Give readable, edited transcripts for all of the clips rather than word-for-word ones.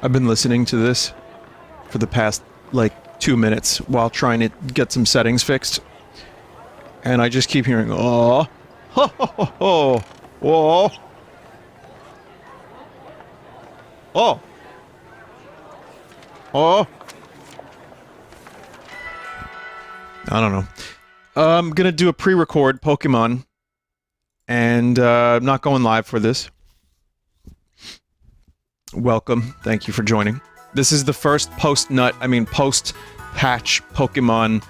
I've been listening to this for the past, like, 2 minutes while trying to get some settings fixed. And I just keep hearing, oh, ho, ho, ho, ho, whoa, oh, oh. I don't know. I'm gonna do a pre-record Pokémon, and I'm not going live for this. Welcome. Thank you for joining. This is the first post-patch Pokémon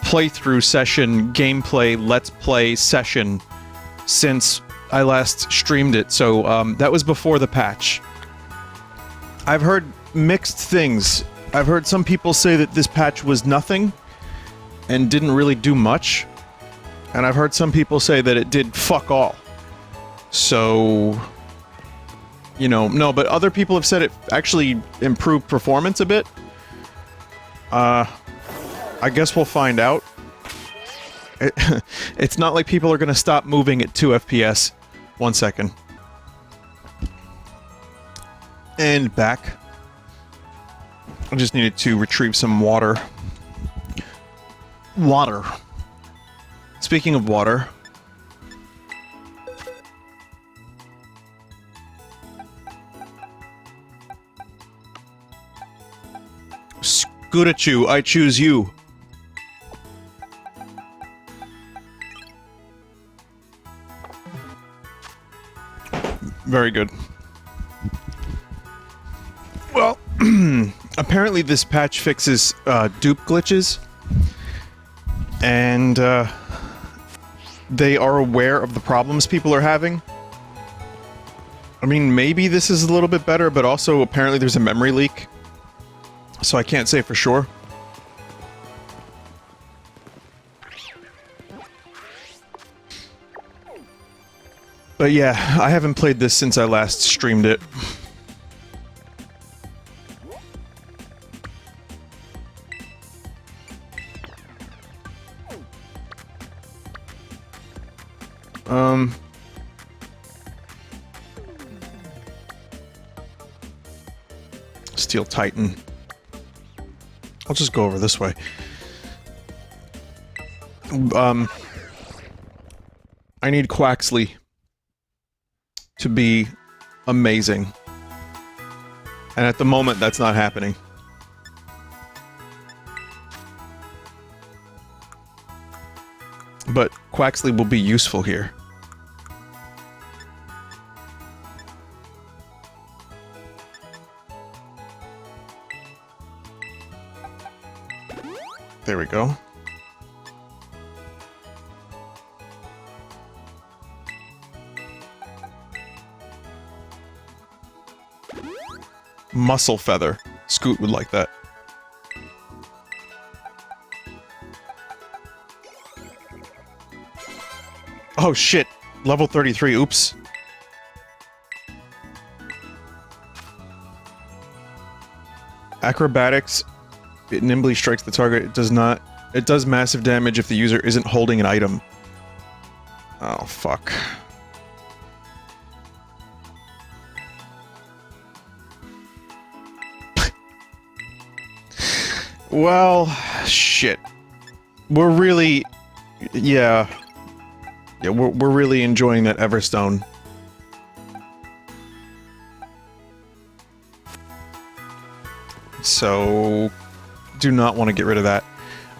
playthrough session, gameplay, let's play session since I last streamed it, so that was before the patch. I've heard mixed things. I've heard some people say that this patch was nothing and didn't really do much, and I've heard some people say that it did fuck all. So, you know, no, but other people have said it actually improved performance a bit. I guess we'll find out. It's not like people are gonna stop moving at 2 FPS. 1 second. And back. I just needed to retrieve some water. Water. Speaking of water... Skurachu, I choose you. Very good. Well, apparently this patch fixes dupe glitches, and they are aware of the problems people are having. I mean, maybe this is a little bit better, but also apparently there's a memory leak, so I can't say for sure. But yeah, I haven't played this since I last streamed it. Steel Titan. I'll just go over this way. I need Quaxley to be amazing. And at the moment, that's not happening. But Quaxley will be useful here. There we go. Muscle Feather. Scoot would like that. Oh shit! Level 33, oops. Acrobatics. It nimbly strikes the target. It does not... It does massive damage if the user isn't holding an item. Oh, fuck. Well, shit. We're really... Yeah. Yeah, we're really enjoying that Everstone. So... do not want to get rid of that.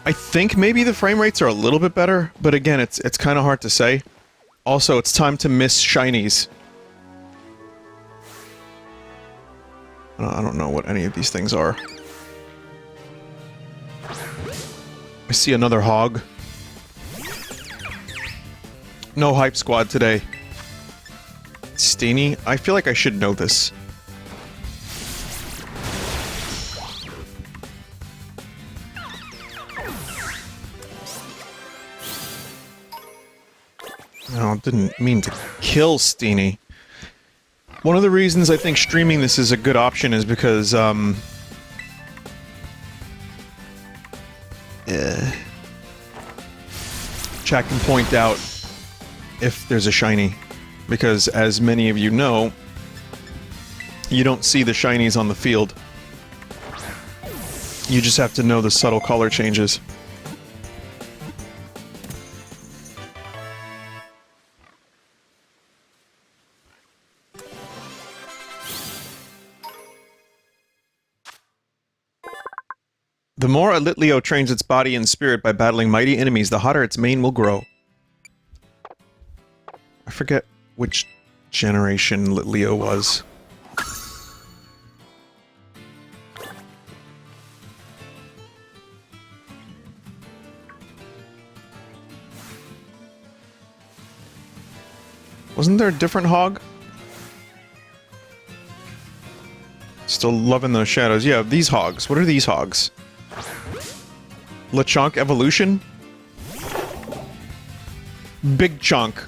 I think maybe the frame rates are a little bit better, but again, it's kind of hard to say. Also, it's time to miss shinies. I don't know what any of these things are. I see another hog. No hype squad today. Steenie? I feel like I should know this. No, didn't mean to kill Steenie. One of the reasons I think streaming this is a good option is because, chat can point out if there's a shiny. Because, as many of you know, You don't see the shinies on the field. You just have to know the subtle color changes. The more a Litleo trains its body and spirit by battling mighty enemies, the hotter its mane will grow. I forget which generation Litleo was. Wasn't there a different hog? Still loving those shadows. Yeah, these hogs. What are these hogs? Lechonk evolution? Big chunk.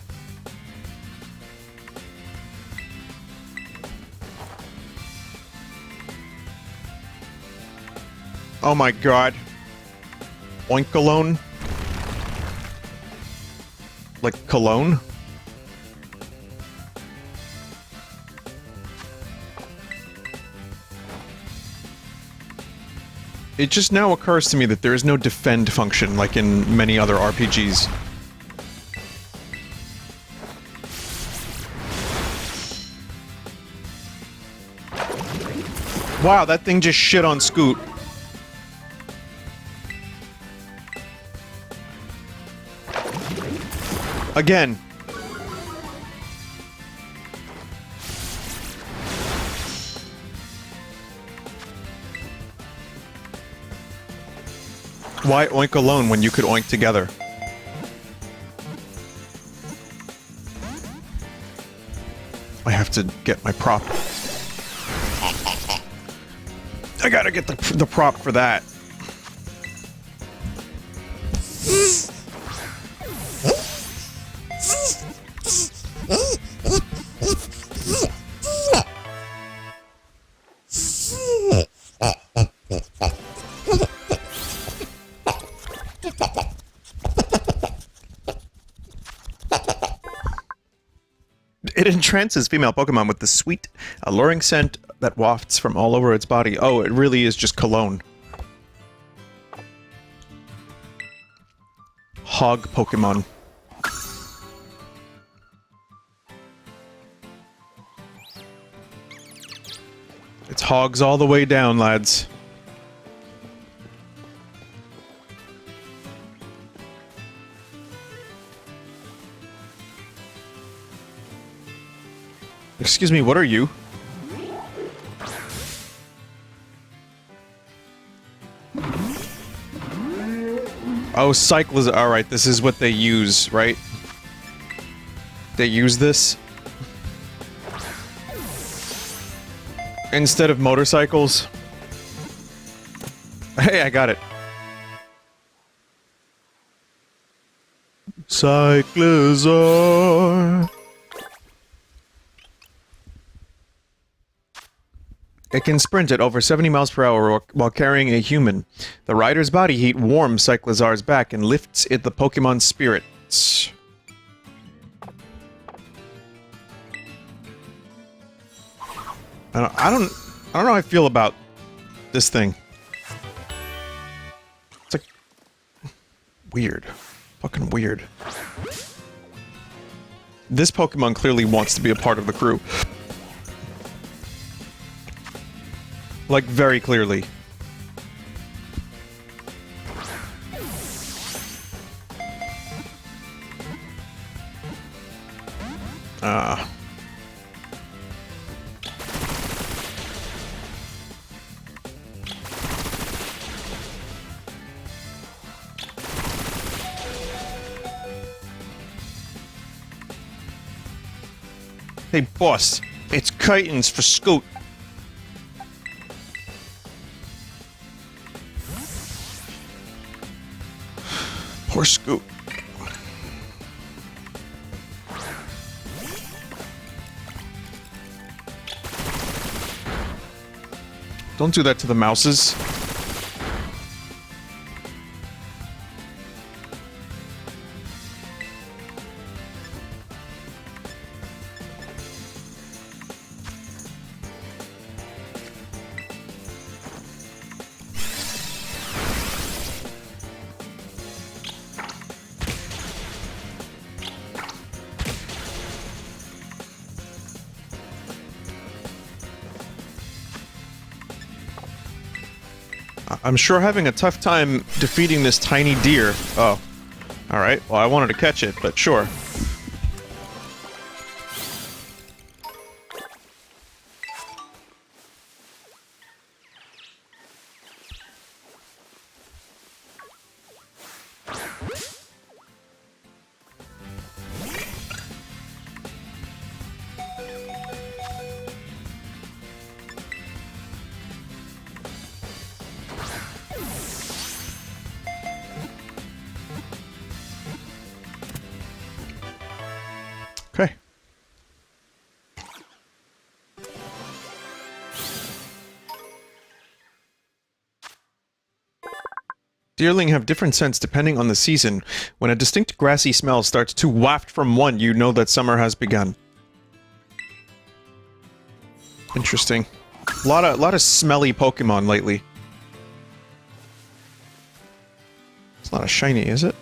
Oh my god. Oinkalone? Like cologne? It just now occurs to me that there is no defend function like in many other RPGs. Wow, that thing just shit on Scoot. Again. Why oink alone when you could oink together? I have to get my prop. I gotta get the prop for that. It entrances female Pokemon with the sweet, alluring scent that wafts from all over its body. Oh, it really is just cologne. Hog Pokemon. It's hogs all the way down, lads. Excuse me, what are you? Oh, Cyclizar. Alright, this is what they use, right? They use this? Instead of motorcycles? Hey, I got it. Cyclizar. It can sprint at over 70 miles per hour while carrying a human. The rider's body heat warms Cyclizar's back and lifts the Pokemon's spirits. I don't know how I feel about this thing. It's like weird. Fucking weird. This Pokemon clearly wants to be a part of the crew. Like, very clearly. Hey, boss. It's Kitens for Scoot. Poor Scoot. Don't do that to the mouses. I'm sure having a tough time defeating this tiny deer. Oh. Alright, well I wanted to catch it, but sure. Okay. Deerling have different scents depending on the season. When a distinct grassy smell starts to waft from one, you know that summer has begun. Interesting. A lot of smelly Pokemon lately. It's not a shiny, is it?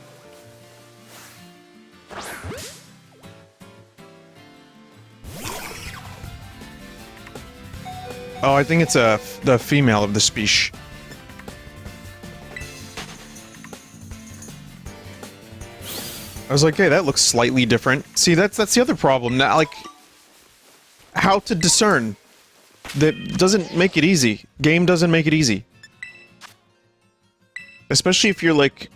Oh, I think it's the female of the species. I was like, hey, that looks slightly different. See, that's the other problem. Now, like, how to discern? That doesn't make it easy. Game doesn't make it easy. Especially if you're, like,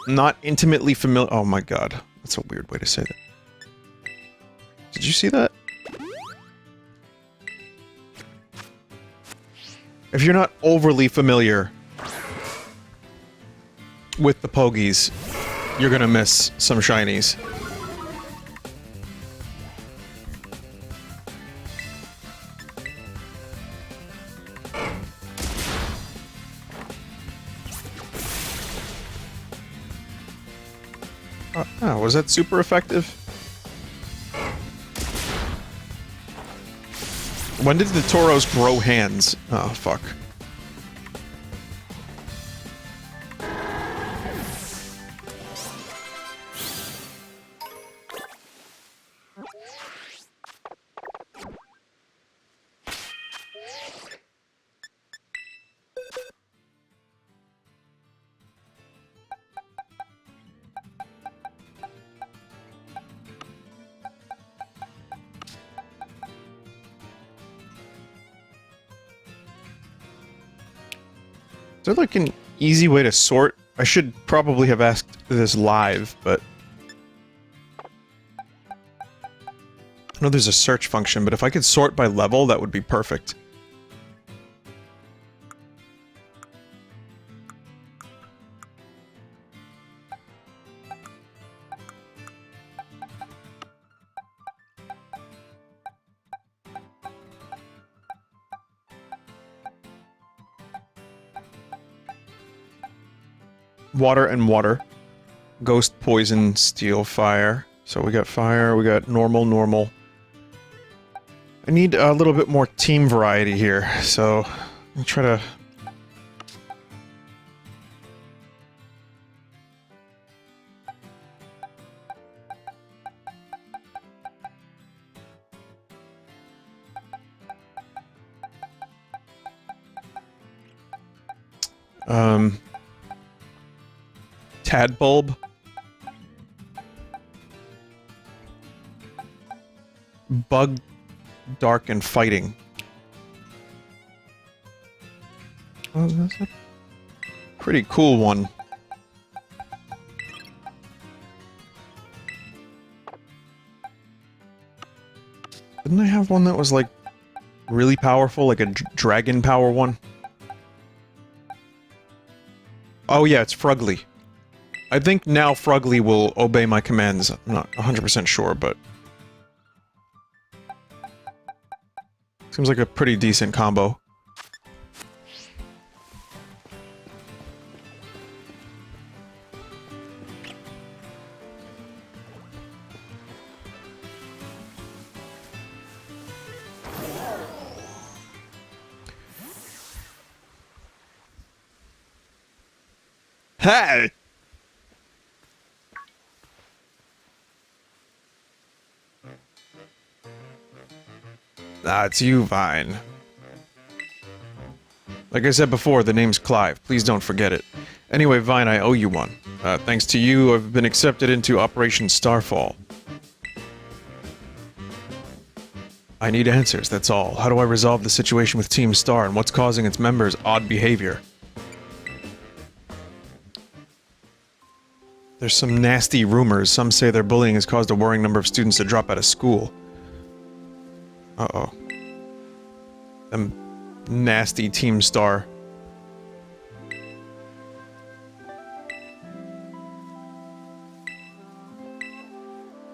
not intimately familiar. Oh my god. That's a weird way to say that. Did you see that? If you're not overly familiar with the Pogies, you're gonna miss some shinies. Oh, was that super effective? When did the Tauros grow hands? Oh, fuck. Is there like an easy way to sort? I should probably have asked this live, but... I know there's a search function, but if I could sort by level, that would be perfect. Water and water. Ghost, poison, steel, fire. So we got fire, we got normal, normal. I need a little bit more team variety here, so I'll try to... Tadbulb. Bug, dark, and fighting. Oh, that's a pretty cool one. Didn't I have one that was like really powerful, like a dragon power one? Oh yeah, it's Frugly. I think now Frugly will obey my commands. I'm not 100% sure, but... seems like a pretty decent combo. Hey! Ah, it's you, Vine. Like I said before, the name's Clive. Please don't forget it. Anyway, Vine, I owe you one. Thanks to you, I've been accepted into Operation Starfall. I need answers, that's all. How do I resolve the situation with Team Star, and what's causing its members' odd behavior? There's some nasty rumors. Some say their bullying has caused a worrying number of students to drop out of school. Uh-oh. Them nasty Team Star.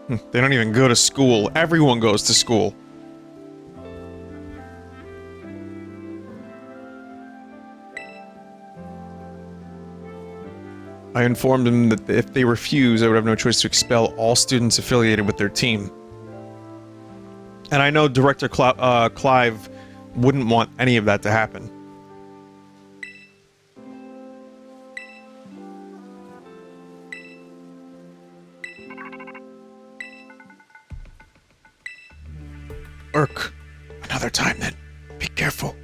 They don't even go to school. Everyone goes to school. I informed them that if they refuse, I would have no choice to expel all students affiliated with their team. And I know Director Clive wouldn't want any of that to happen. Urk. Another time then. Be careful.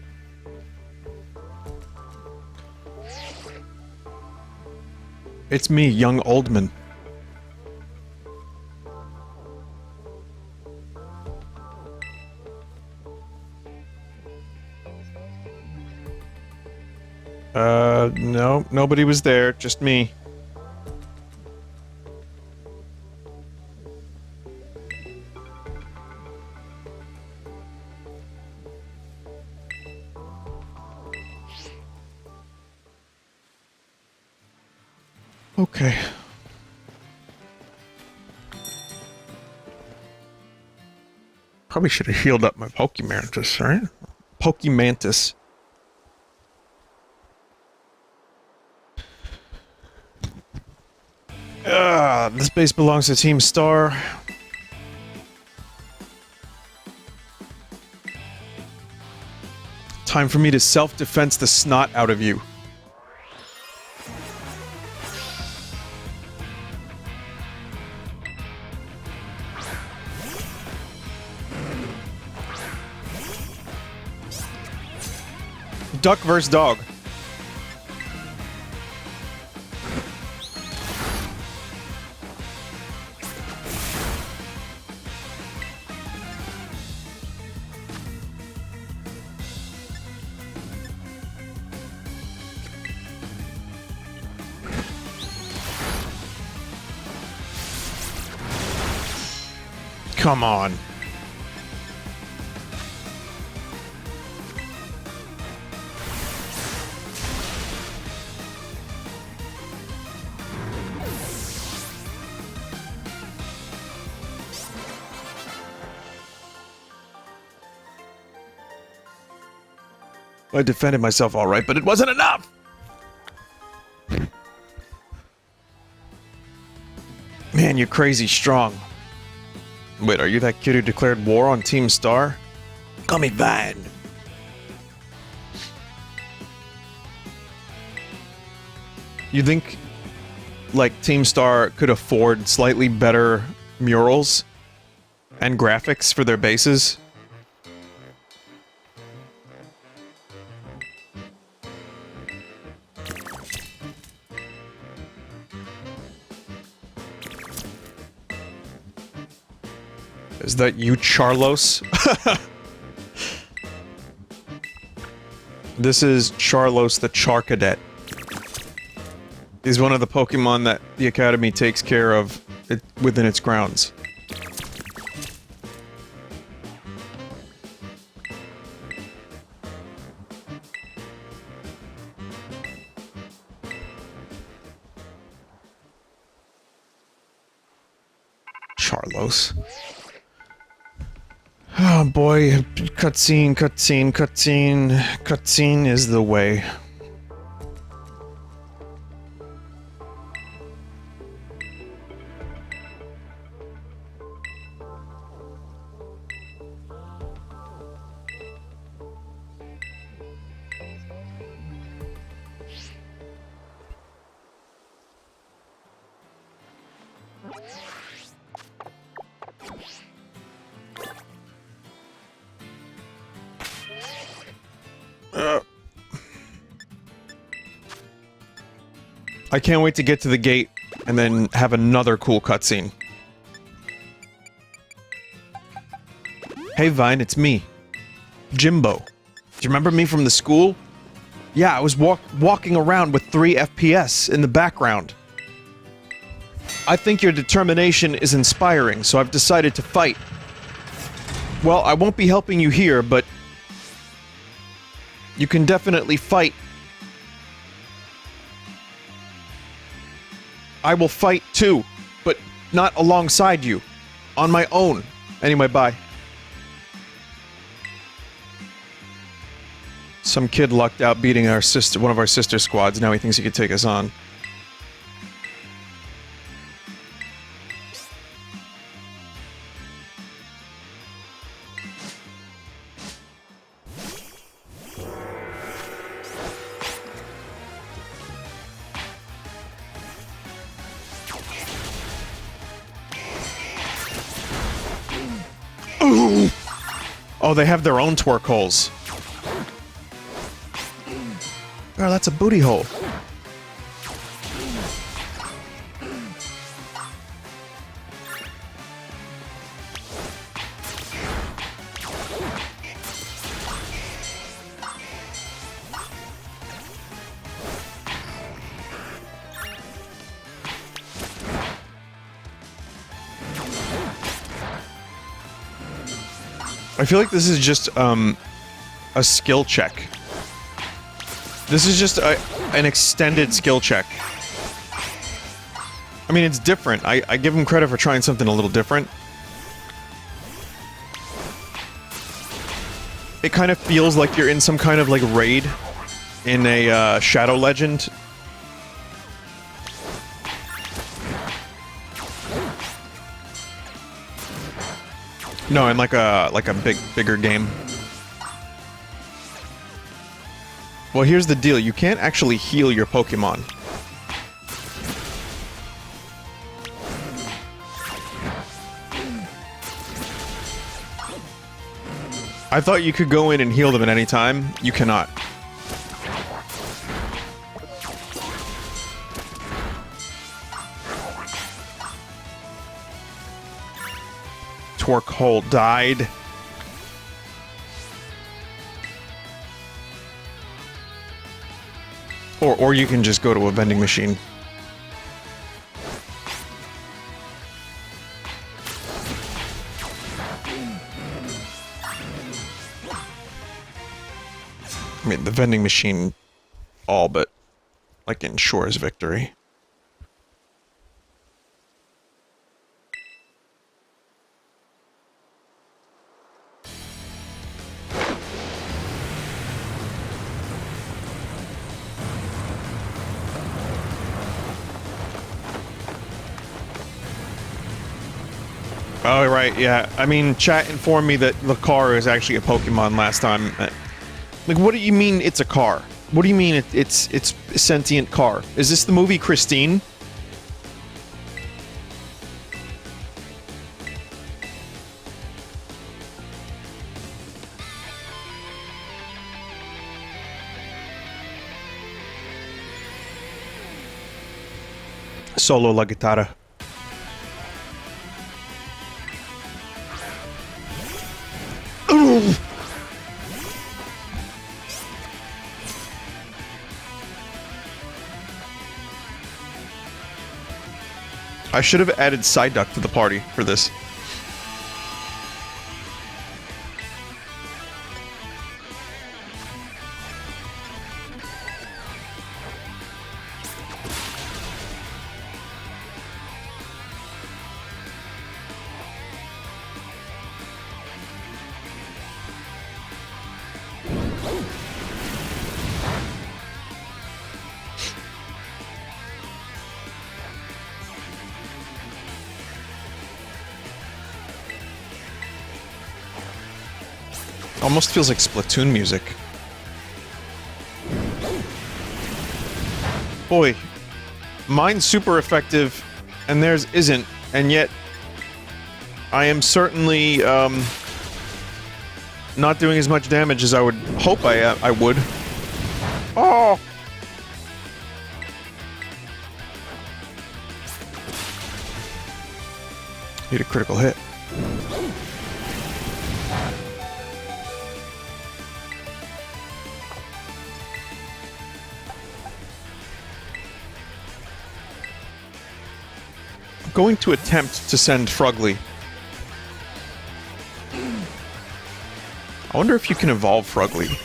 It's me, young Oldman. No, nobody was there, just me. Okay. Probably should have healed up my Pokemantis, right? Pokemantis. This base belongs to Team Star. Time for me to self-defense the snot out of you. Duck versus dog. Come on. I defended myself all right, but it wasn't enough! Man, you're crazy strong. Wait, are you that kid who declared war on Team Star? Call me Vine. You think, like, Team Star could afford slightly better murals and graphics for their bases? Is that you, Charlos? This is Charlos the Charcadet. He's one of the Pokemon that the Academy takes care of within its grounds. Charlos. Oh boy, cutscene, cutscene, cutscene. Cutscene is the way. I can't wait to get to the gate and then have another cool cutscene. Hey Vine, it's me. Jimbo. Do you remember me from the school? Yeah, I was walking around with 3 FPS in the background. I think your determination is inspiring, so I've decided to fight. Well, I won't be helping you here, but you can definitely fight. I will fight too, but not alongside you. On my own. Anyway, bye. Some kid lucked out beating one of our sister squads. Now he thinks he could take us on. Ooh. Oh, they have their own twerk holes. Oh, that's a booty hole. I feel like this is just, a skill check. This is just an extended skill check. I mean, it's different. I give him credit for trying something a little different. It kind of feels like you're in some kind of, like, raid in a, Shadow Legend. No, in like a bigger game. Well, here's the deal. You can't actually heal your Pokémon. I thought you could go in and heal them at any time. You cannot. Twerk hole died. Or you can just go to a vending machine. I mean, the vending machine all but, like, ensures victory. Oh, right, yeah. I mean, chat informed me that the car is actually a Pokemon last time. Like, what do you mean it's a car? What do you mean it's a sentient car? Is this the movie Christine? Solo la guitarra. I should have added Psyduck to the party for this. Almost feels like Splatoon music. Boy, mine's super effective, and theirs isn't, and yet I am certainly not doing as much damage as I would hope I would. Oh! Need a critical hit. I'm going to attempt to send Frugly. I wonder if you can evolve Frugly.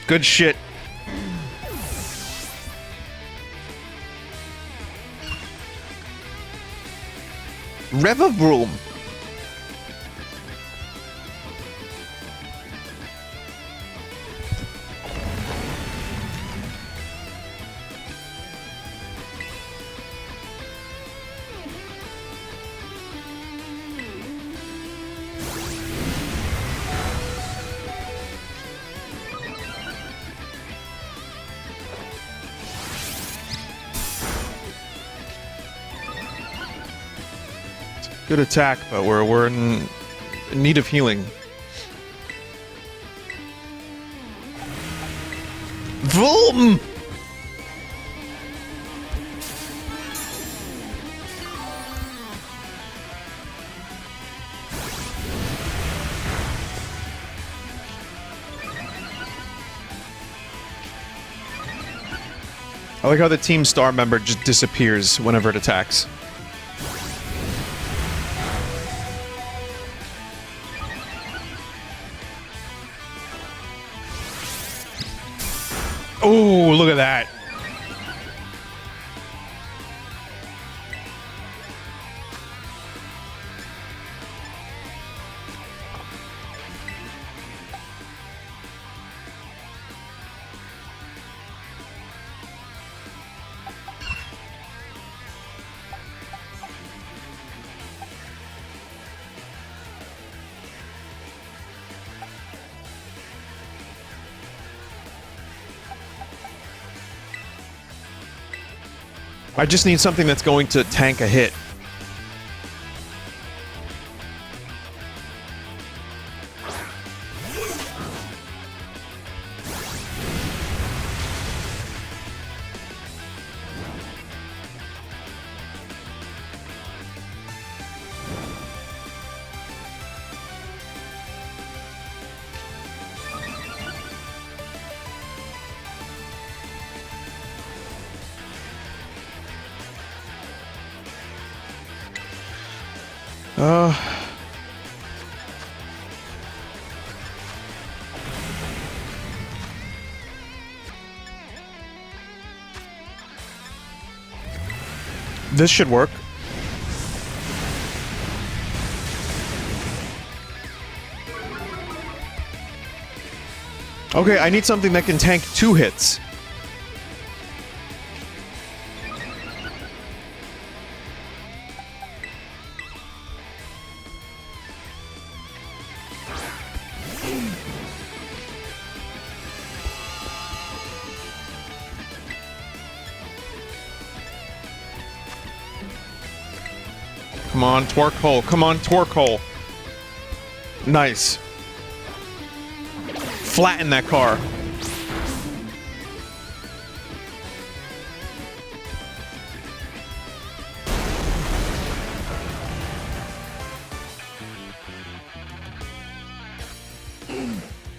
Good shit. Revavroom. Good attack, but we're in need of healing. Vroom! I like how the Team Star member just disappears whenever it attacks. Oh, look at that. I just need something that's going to tank a hit. This should work. Okay, I need something that can tank 2 hits. Come on, Twerk Hole. Come on, Twerk Hole. Nice. Flatten that car.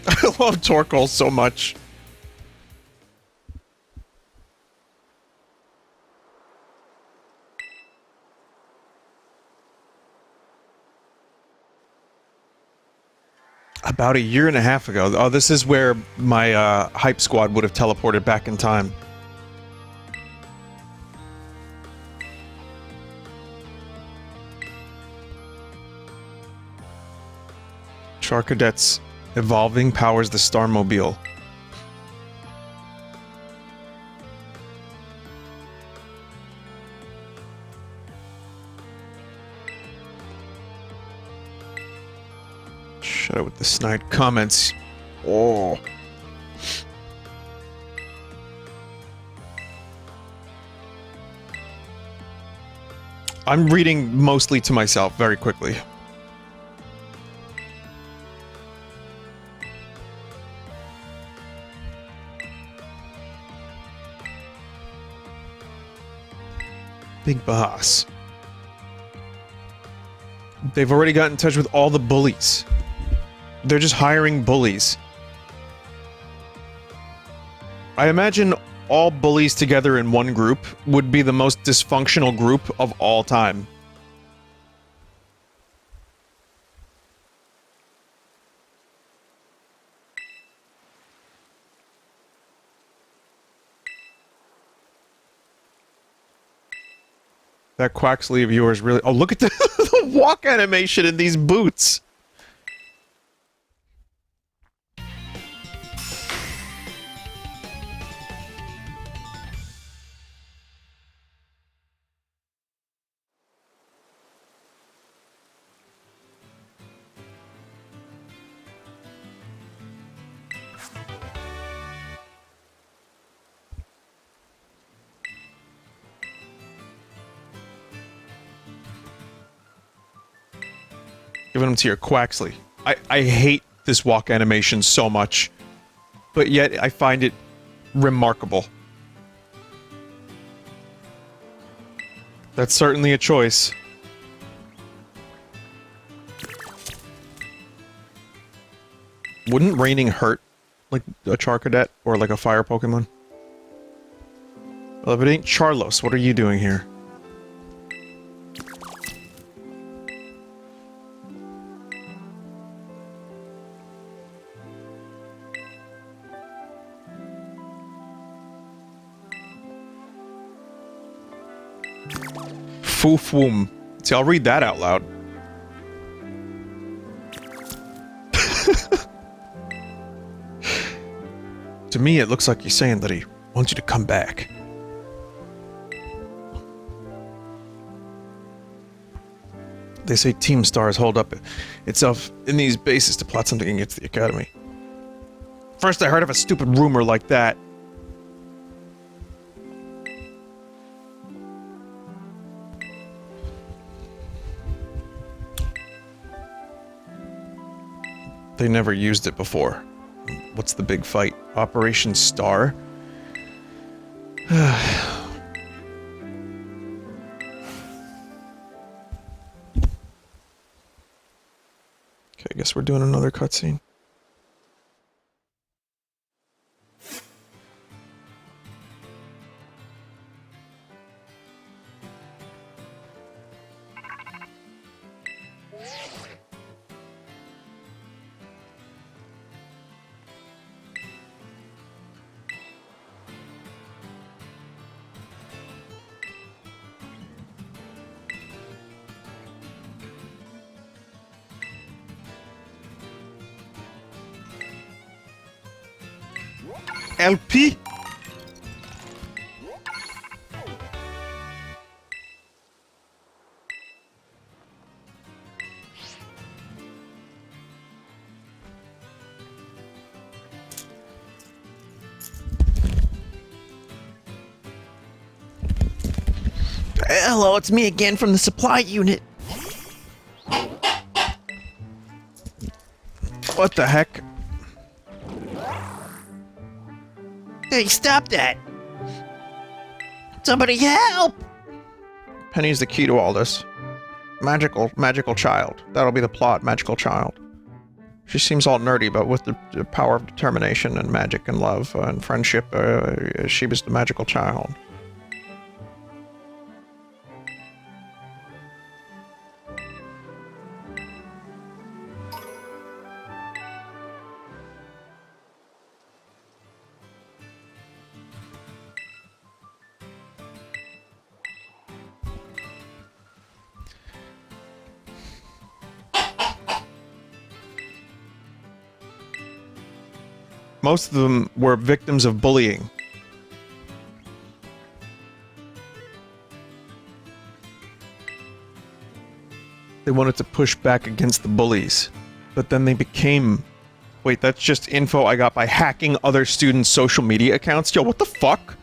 I love Twerk Hole so much. About a year and a half ago. Oh, this is where my hype squad would have teleported back in time. Charcadet's evolving powers the Starmobile. Shut up with the snide comments. Oh. I'm reading mostly to myself very quickly. Big boss. They've already got in touch with all the bullies. They're just hiring bullies. I imagine all bullies together in one group would be the most dysfunctional group of all time. That quack sleeve of yours really... Oh, look at the, the walk animation in these boots! Giving them to your Quaxley. I hate this walk animation so much, but yet I find it remarkable. That's certainly a choice. Wouldn't raining hurt like a Charcadet or like a fire Pokemon? Well, if it ain't Charlos, what are you doing here? Foofwoom. See, I'll read that out loud. To me, it looks like he's saying that he wants you to come back. They say Team Stars hold up itself in these bases to plot something against the Academy. First I heard of a stupid rumor like that. They never used it before. What's the big fight? Operation Star? Okay, I guess we're doing another cutscene. LP? Hello, it's me again from the supply unit. What the heck? Hey, stop that! Somebody help! Penny's the key to all this. Magical child. That'll be the plot, magical child. She seems all nerdy, but with the power of determination and magic and love and friendship, she was the magical child. Most of them were victims of bullying. They wanted to push back against the bullies, but then they became... Wait, that's just info I got by hacking other students' social media accounts? Yo, what the fuck?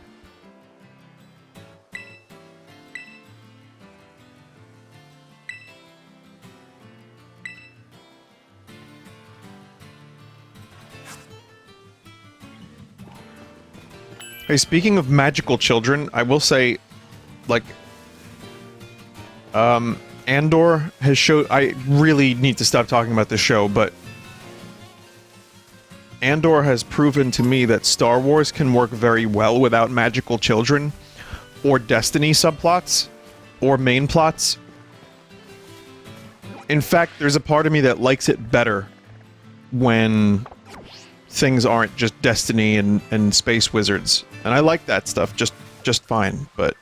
Hey, speaking of magical children, I will say, like, Andor has showed... I really need to stop talking about this show, but Andor has proven to me that Star Wars can work very well without magical children, or Destiny subplots, or main plots. In fact, there's a part of me that likes it better when things aren't just Destiny and space wizards. And I like that stuff just fine, but...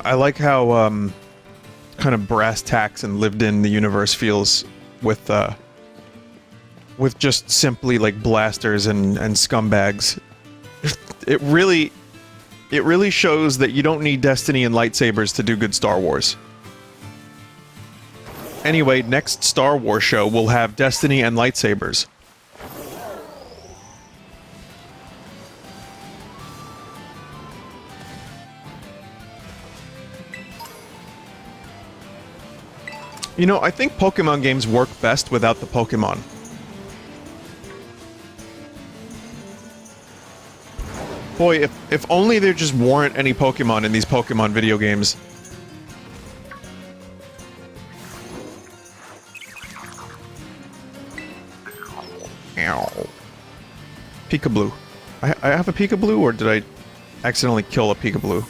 I like how, kind of brass tacks and lived in the universe feels with just simply, like, blasters and scumbags. It really shows that you don't need Destiny and lightsabers to do good Star Wars. Anyway, next Star Wars show will have Destiny and lightsabers. You know, I think Pokémon games work best without the Pokémon. Boy, if only there just weren't any Pokémon in these Pokémon video games. Ow. Peekaboo. I have a Peekaboo, or did I accidentally kill a Peekaboo?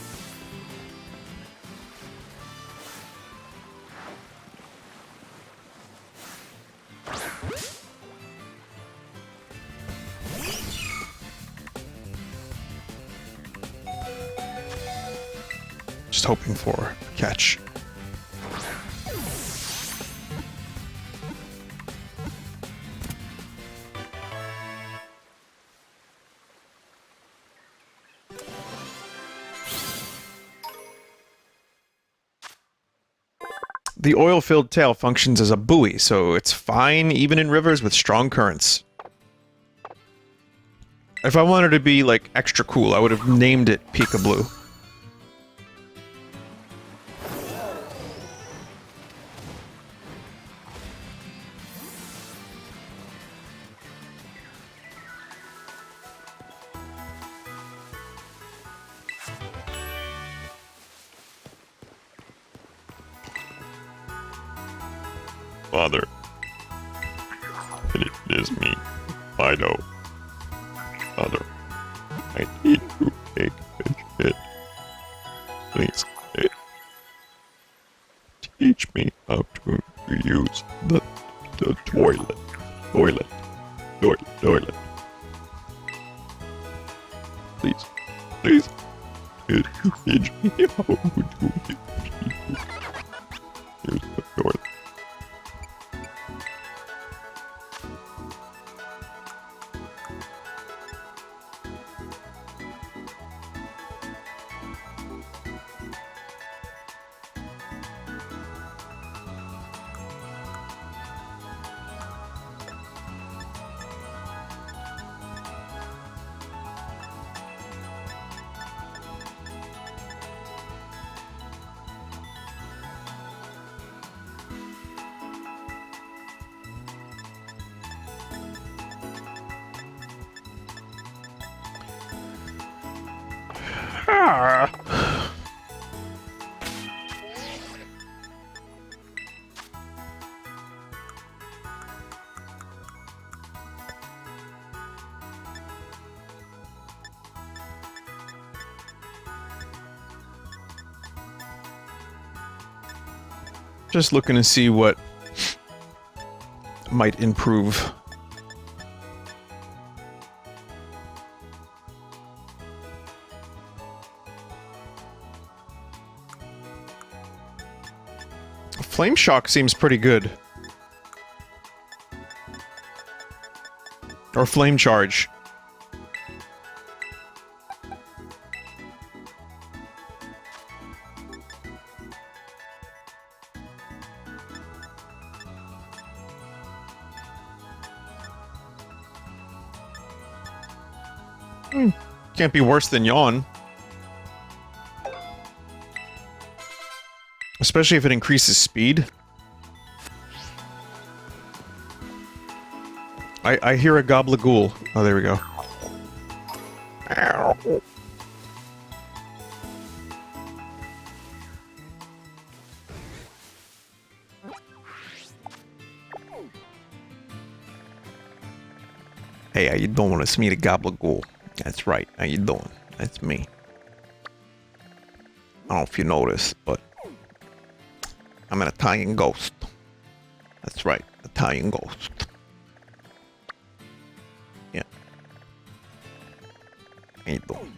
Just hoping for a catch. The oil-filled tail functions as a buoy, so it's fine even in rivers with strong currents. If I wanted to be, like, extra cool, I would have named it Peekaboo. Father, it is me, Fido. Father, I need to take a shit. Please, teach me how to use the toilet. Toilet. Please, teach me how to use the toilet. Just looking to see what might improve. Flame Shock seems pretty good. Or Flame Charge. Can't be worse than Yawn. Especially if it increases speed. I hear a gobblegool. Oh, there we go. Ow. Hey, how you doing? It's me, the gobblegool. That's right. How you doing? That's me. I don't know if you noticed, but I'm an Italian ghost. That's right, Italian ghost. Yeah. How you doing?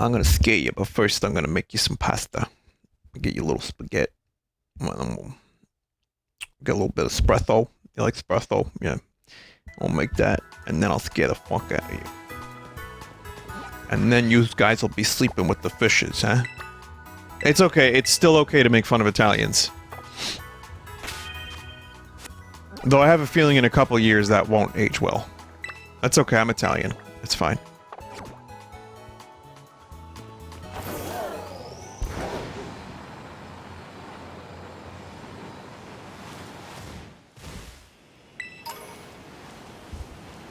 I'm gonna scare you, but first I'm gonna make you some pasta. Get you a little spaghetti. Get a little bit of espresso. You like espresso? Yeah. I'll make that, and then I'll scare the fuck out of you. And then you guys will be sleeping with the fishes, huh? It's okay. It's still okay to make fun of Italians. Though I have a feeling in a couple years that won't age well. That's okay. I'm Italian. It's fine.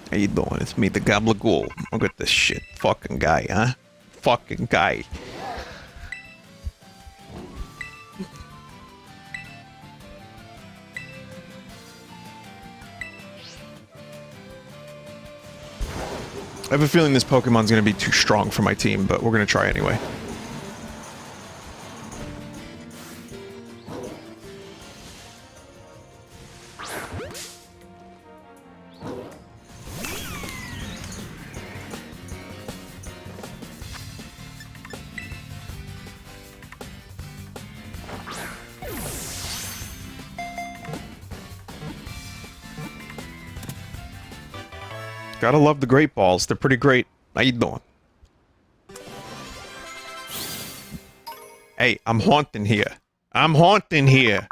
How you doing? It's me, the gobblegool. Look at this shit. Fucking guy, huh? Fucking guy. I have a feeling this Pokemon's gonna be too strong for my team, but we're gonna try anyway. Gotta love the great balls. They're pretty great. How you doing? Hey, I'm haunting here. I'm haunting here.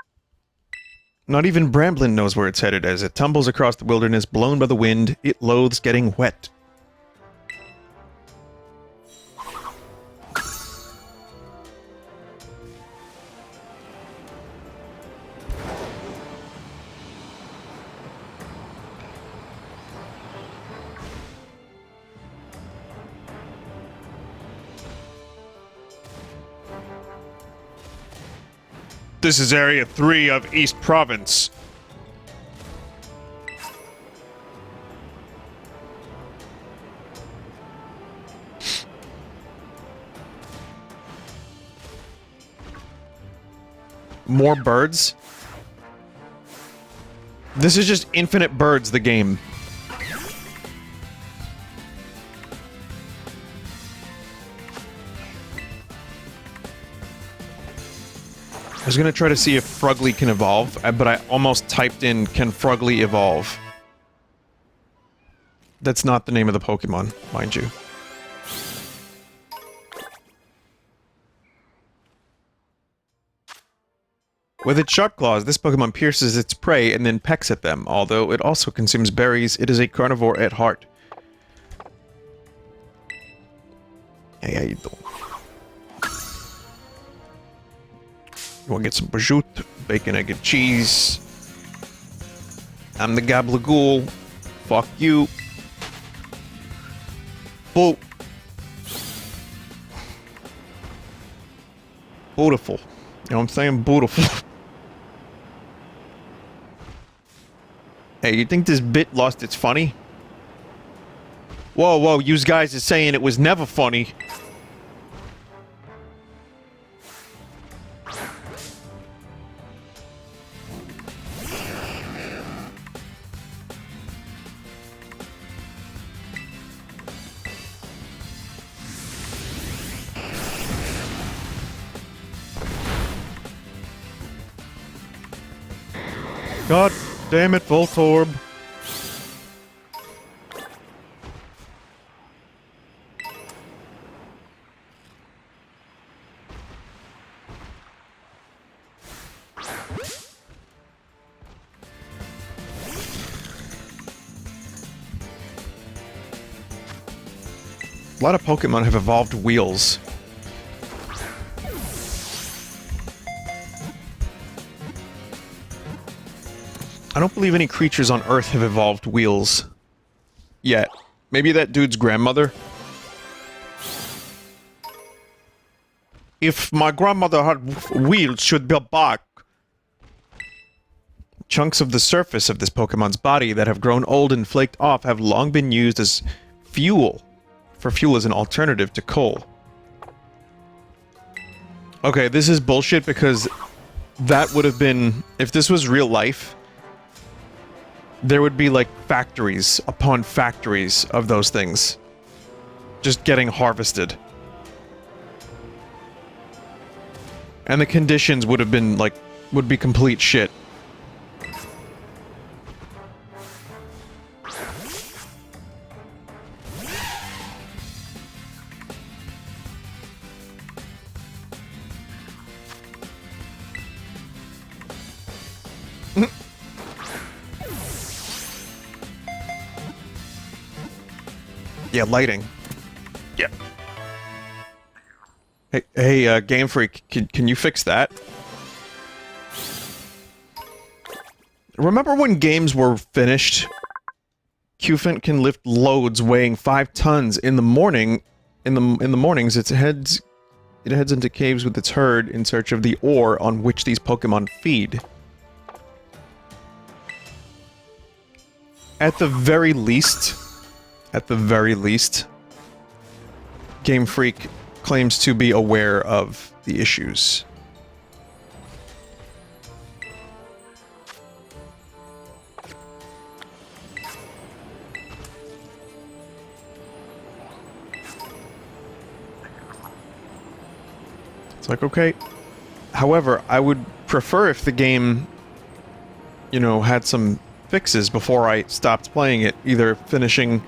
Not even Bramblin knows where it's headed as it tumbles across the wilderness, blown by the wind. It loathes getting wet. This is Area 3 of East Province. More birds? This is just infinite birds, the game. I was gonna try to see if Frugly can evolve, but I almost typed in, can Frugly evolve? That's not the name of the Pokemon, mind you. With its sharp claws, this Pokemon pierces its prey and then pecks at them. Although it also consumes berries, it is a carnivore at heart. Hey, how you doing? You wanna get some prosciutto, bacon, egg, and cheese? I'm the gobblegool. Fuck you. Bull. Beautiful. You know what I'm saying? Beautiful. Hey, you think this bit lost its funny? Whoa, whoa, you guys is saying it was never funny. God damn it, Voltorb. lot of Pokemon have evolved wheels. I don't believe any creatures on Earth have evolved wheels yet. Maybe that dude's grandmother? If my grandmother had wheels, she'd be back. Chunks of the surface of this Pokemon's body that have grown old and flaked off have long been used as fuel. For fuel as an alternative to coal. Okay, this is bullshit because that would have been... If this was real life, there would be, like, factories upon factories of those things. Just getting harvested. And the conditions would have been, like, would be complete shit. Yeah, lighting. Yeah. Hey, Game Freak, can you fix that? Remember when games were finished? Qfint can lift loads weighing 5 tons in the morning. In the mornings, it heads into caves with its herd in search of the ore on which these Pokemon feed. At the very least, Game Freak claims to be aware of the issues. It's like, okay. However, I would prefer if the game, you know, had some fixes before I stopped playing it. Either finishing...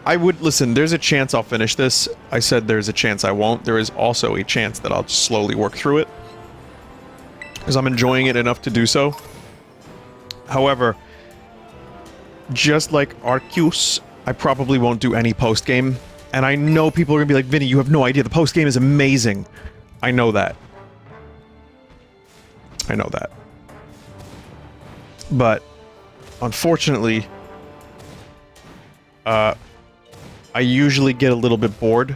Listen, there's a chance I'll finish this. I said there's a chance I won't. There is also a chance that I'll just slowly work through it. Because I'm enjoying it enough to do so. However, just like Arceus, I probably won't do any post-game. And I know people are gonna be like, Vinny, you have no idea, the post-game is amazing. I know that. I know that. But, unfortunately, I usually get a little bit bored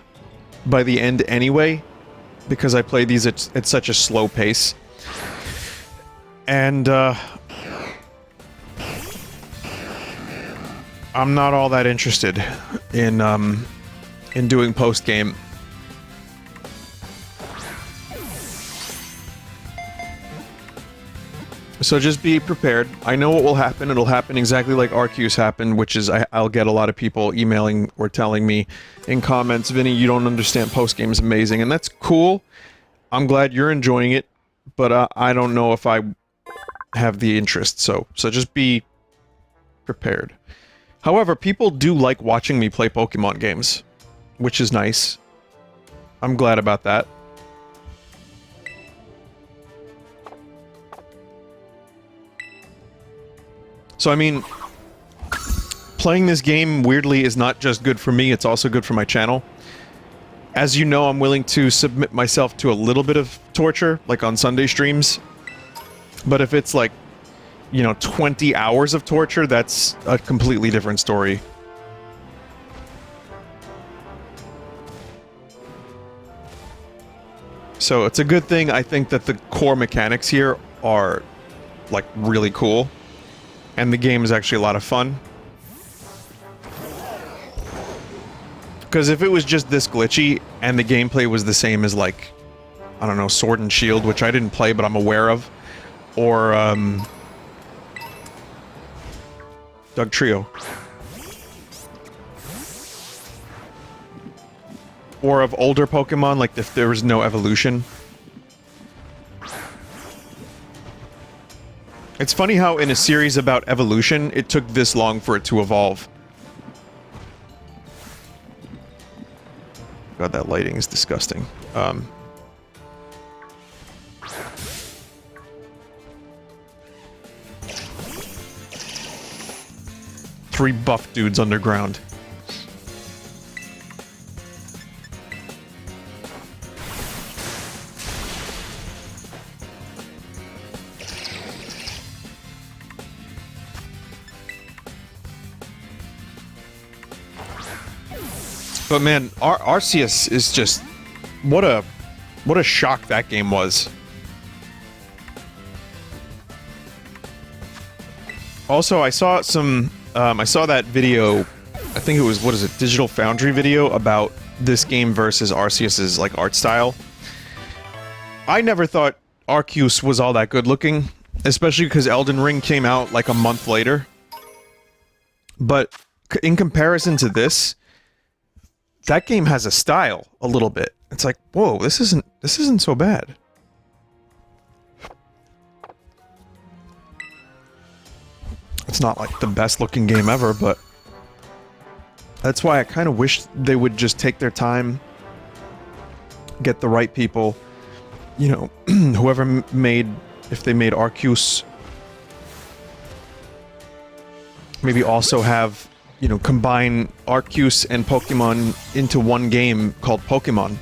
by the end anyway, because I play these at such a slow pace. And, I'm not all that interested in doing post-game. So just be prepared. I know what will happen. It'll happen exactly like Arceus happened, which is I'll get a lot of people emailing or telling me in comments, Vinny, you don't understand post-game is amazing. And that's cool. I'm glad you're enjoying it, but I don't know if I have the interest. So just be prepared. However, people do like watching me play Pokemon games, which is nice. I'm glad about that. So, I mean, playing this game, weirdly, is not just good for me, it's also good for my channel. As you know, I'm willing to submit myself to a little bit of torture, like on Sunday streams. But if it's like, you know, 20 hours of torture, that's a completely different story. So, it's a good thing, I think, that the core mechanics here are, like, really cool. And the game is actually a lot of fun. Because if it was just this glitchy, and the gameplay was the same as, like, I don't know, Sword and Shield, which I didn't play, but I'm aware of, or, Doug Trio. Or of older Pokemon, like if there was no evolution. It's funny how in a series about evolution, it took this long for it to evolve. God, that lighting is disgusting. 3 buff dudes underground. But man, Arceus is just what a shock that game was. Also, I saw some I saw that video, I think it was, what is it, Digital Foundry video about this game versus Arceus's like art style. I never thought Arceus was all that good looking, especially because Elden Ring came out like a month later. But in comparison to this, that game has a style a little bit. It's like, whoa, this isn't so bad. It's not like the best looking game ever, but that's why I kind of wish they would just take their time, get the right people, you know, whoever made, if they made Arceus, maybe also have, you know, combine Arceus and Pokemon into one game called Pokémon.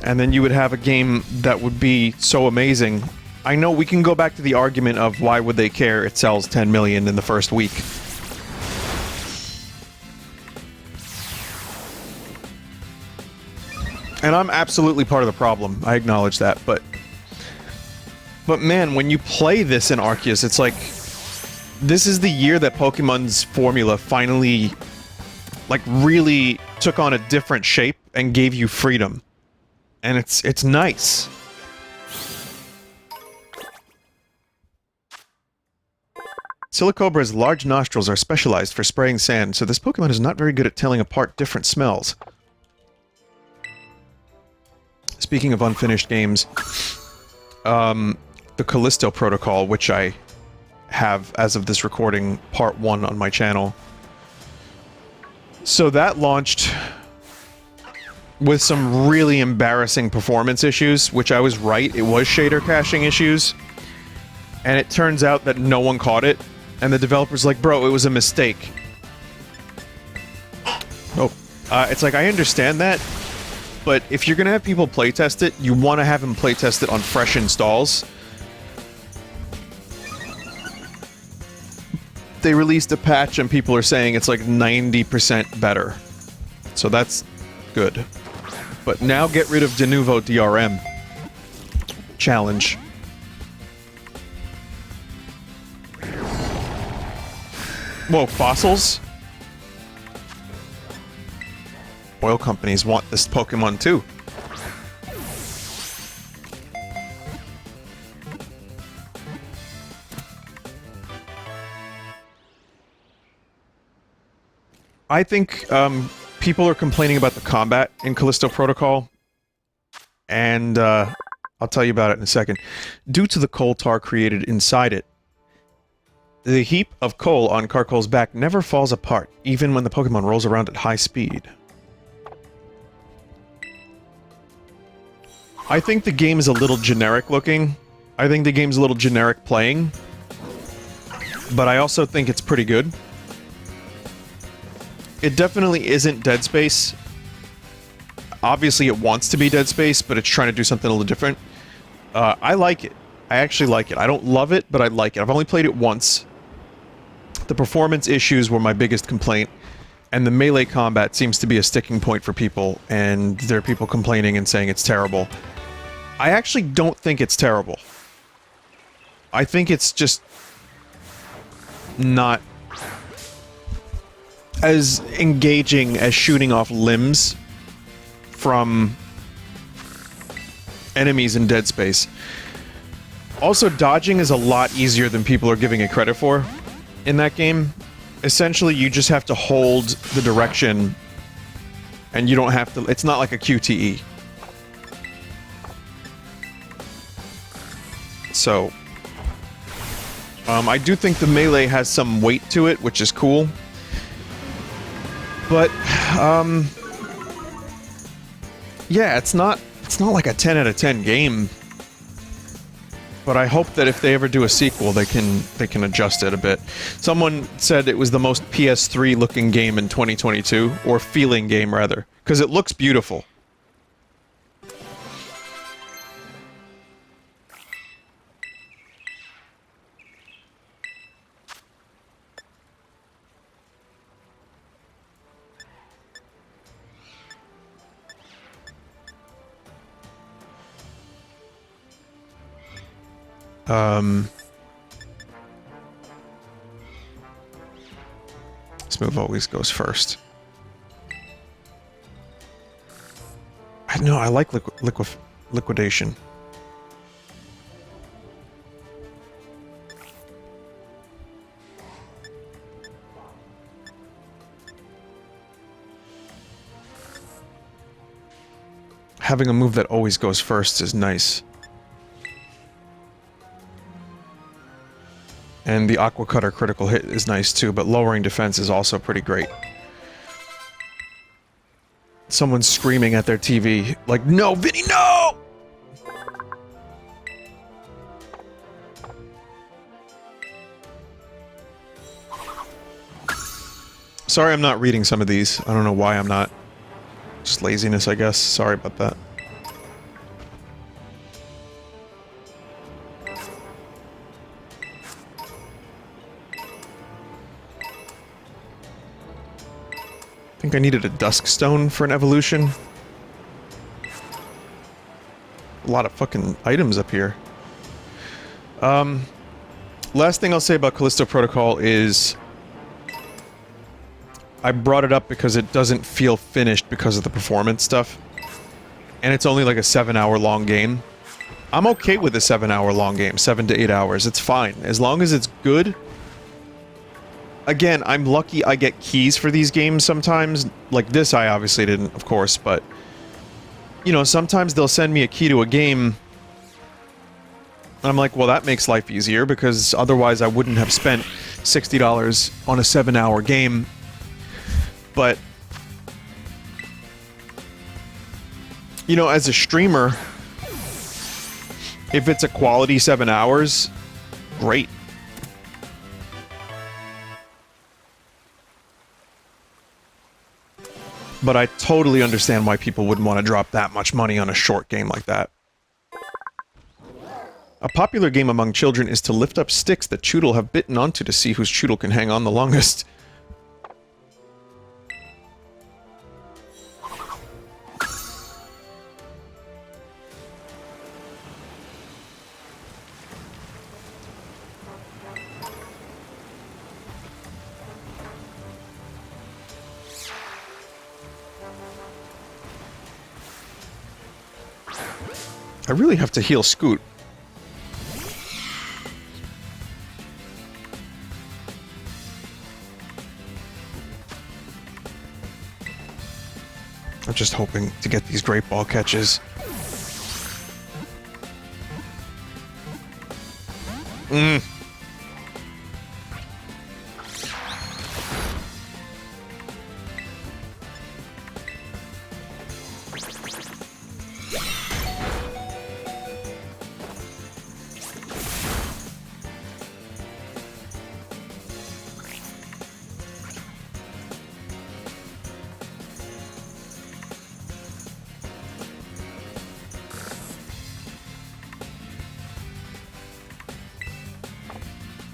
And then you would have a game that would be so amazing. I know we can go back to the argument of why would they care it sells 10 million in the first week. And I'm absolutely part of the problem, I acknowledge that, but man, when you play this in Arceus, it's like, this is the year that Pokemon's formula finally, like, really took on a different shape and gave you freedom. And it's nice. Silicobra's large nostrils are specialized for spraying sand, so this Pokemon is not very good at telling apart different smells. Speaking of unfinished games, the Callisto Protocol, which I have, as of this recording, part 1 on my channel. So that launched with some really embarrassing performance issues, which I was right, it was shader caching issues. And it turns out that no one caught it, and the developer's like, bro, it was a mistake. Oh, it's like, I understand that, but if you're gonna have people playtest it, you want to have them playtest it on fresh installs. They released a patch and people are saying it's like 90% better. So that's good. But now get rid of de novo DRM. Challenge. Whoa, fossils? Oil companies want this Pokemon too. I think people are complaining about the combat in Callisto Protocol, and I'll tell you about it in a second. Due to the coal tar created inside it, the heap of coal on Carcoal's back never falls apart, even when the Pokemon rolls around at high speed. I think the game is a little generic looking. I think the game's a little generic playing. But I also think it's pretty good. It definitely isn't Dead Space. Obviously it wants to be Dead Space, but it's trying to do something a little different. I like it. I actually like it. I don't love it, but I like it. I've only played it once. The performance issues were my biggest complaint, and the melee combat seems to be a sticking point for people, and there are people complaining and saying it's terrible. I actually don't think it's terrible. I think it's just not as engaging as shooting off limbs from enemies in Dead Space. Also, dodging is a lot easier than people are giving it credit for in that game. Essentially, you just have to hold the direction, and you don't have to... It's not like a QTE. So, I do think the melee has some weight to it, which is cool. But, yeah, it's not like a 10 out of 10 game. But I hope that if they ever do a sequel, they can adjust it a bit. Someone said it was the most PS3 looking game in 2022, or feeling game rather, because it looks beautiful. This move always goes first. I know, I like liquidation. Having a move that always goes first is nice. And the Aqua Cutter critical hit is nice too, but lowering defense is also pretty great. Someone's screaming at their TV, like, no, Vinny, no! Sorry I'm not reading some of these. I don't know why I'm not. Just laziness, I guess. Sorry about that. I think I needed a Dusk Stone for an evolution. A lot of fucking items up here. Last thing I'll say about Callisto Protocol is I brought it up because it doesn't feel finished because of the performance stuff. And it's only like a 7-hour long game. I'm okay with a 7-hour long game, 7 to 8 hours. It's fine. As long as it's good. Again, I'm lucky I get keys for these games sometimes. Like this, I obviously didn't, of course, but... You know, sometimes they'll send me a key to a game... And I'm like, well, that makes life easier, because otherwise I wouldn't have spent $60 on a 7-hour game. But... You know, as a streamer... If it's a quality 7 hours, great. But I totally understand why people wouldn't want to drop that much money on a short game like that. A popular game among children is to lift up sticks that Choodle have bitten onto to see whose Choodle can hang on the longest. I really have to heal Scoot. I'm just hoping to get these great ball catches.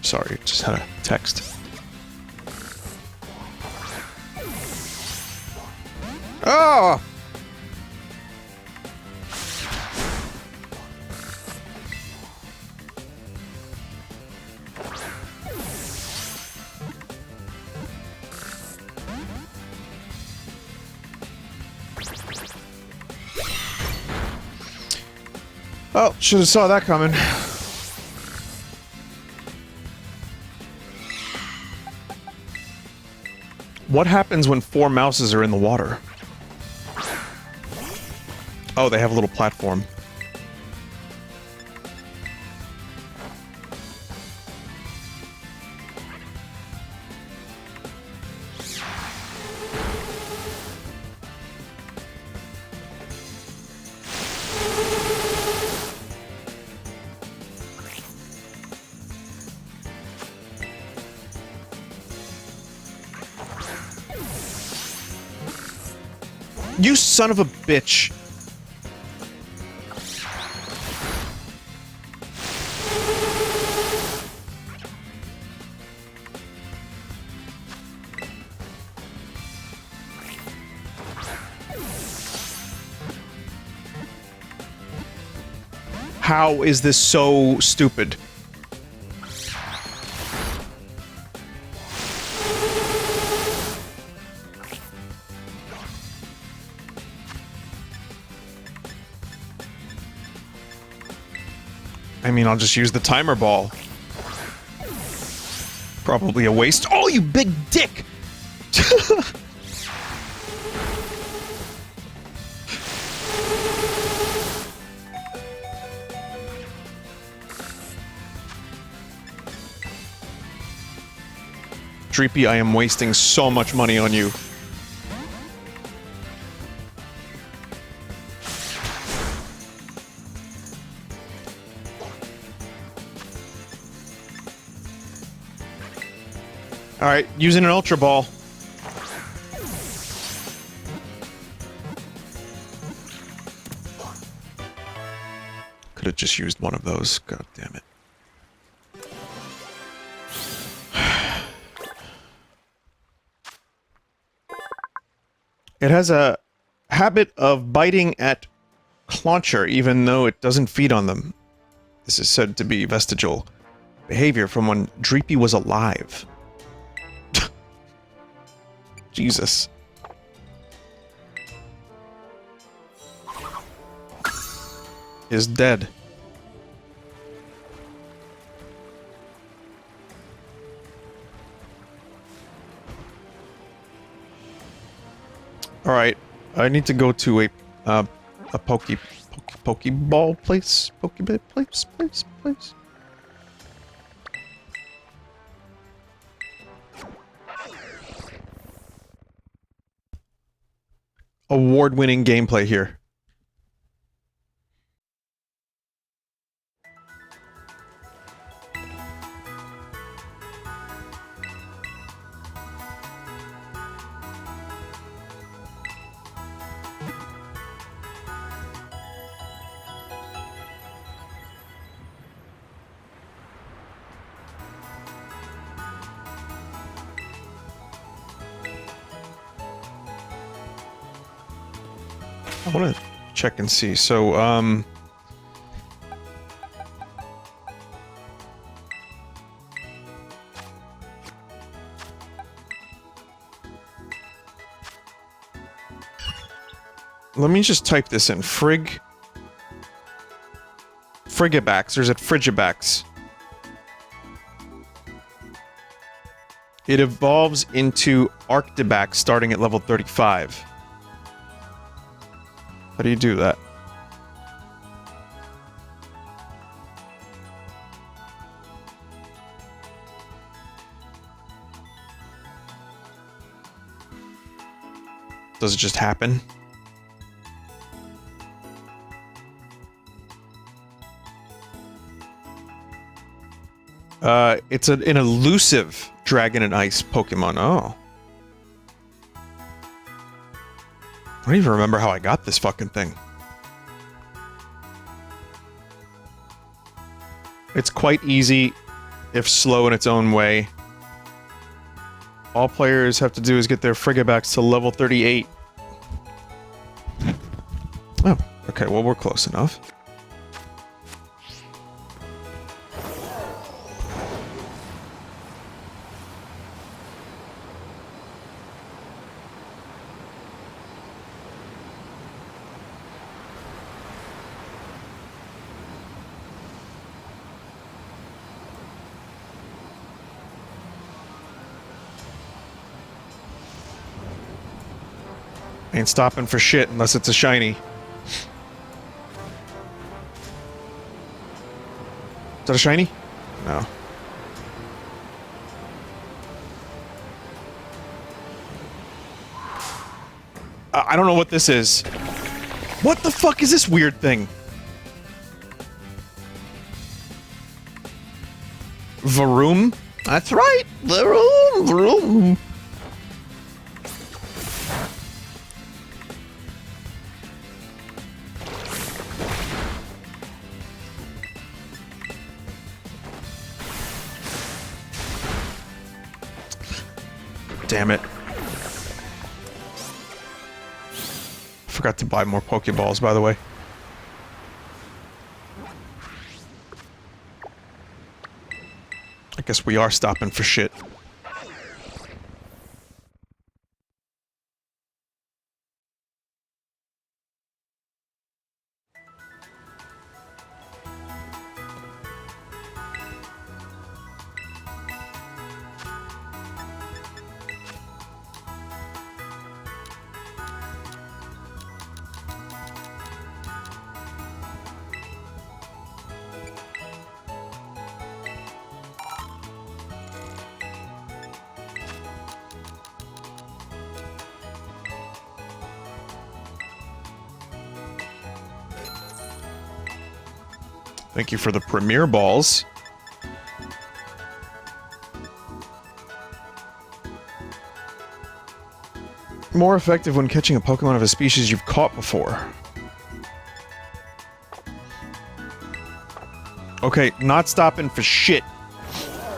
Sorry, just had a text. Oh! Oh, should have saw that coming. What happens when 4 mouses are in the water? Oh, they have a little platform. You son of a bitch. How is this so stupid? I mean, I'll just use the timer ball. Probably a waste. Oh, you big dick! Dreepy, I am wasting so much money on you. Alright, using an Ultra Ball. Could have just used one of those. God damn it. It has a habit of biting at Clauncher, even though it doesn't feed on them. This is said to be vestigial behavior from when Dreepy was alive. Jesus. Is dead. Alright, I need to go to a Pokeball place? Pokeball place? Award-winning gameplay here. I want to check and see. So, let me just type this in. Frigibax. There's a Frigibax. It evolves into Arctibax starting at level 35. How do you do that? Does it just happen? It's an elusive Dragon and Ice Pokemon. Oh. I don't even remember how I got this fucking thing. It's quite easy, if slow in its own way. All players have to do is get their Frigibax to level 38. Oh, okay, well we're close enough. Ain't stopping for shit unless it's a shiny. Is that a shiny? No. I don't know what this is. What the fuck is this weird thing? Varoom? That's right! Varoom! Damn it. Forgot to buy more Pokeballs, by the way. I guess we are stopping for shit. Thank you for the premier balls. More effective when catching a Pokemon of a species you've caught before. Okay, not stopping for shit.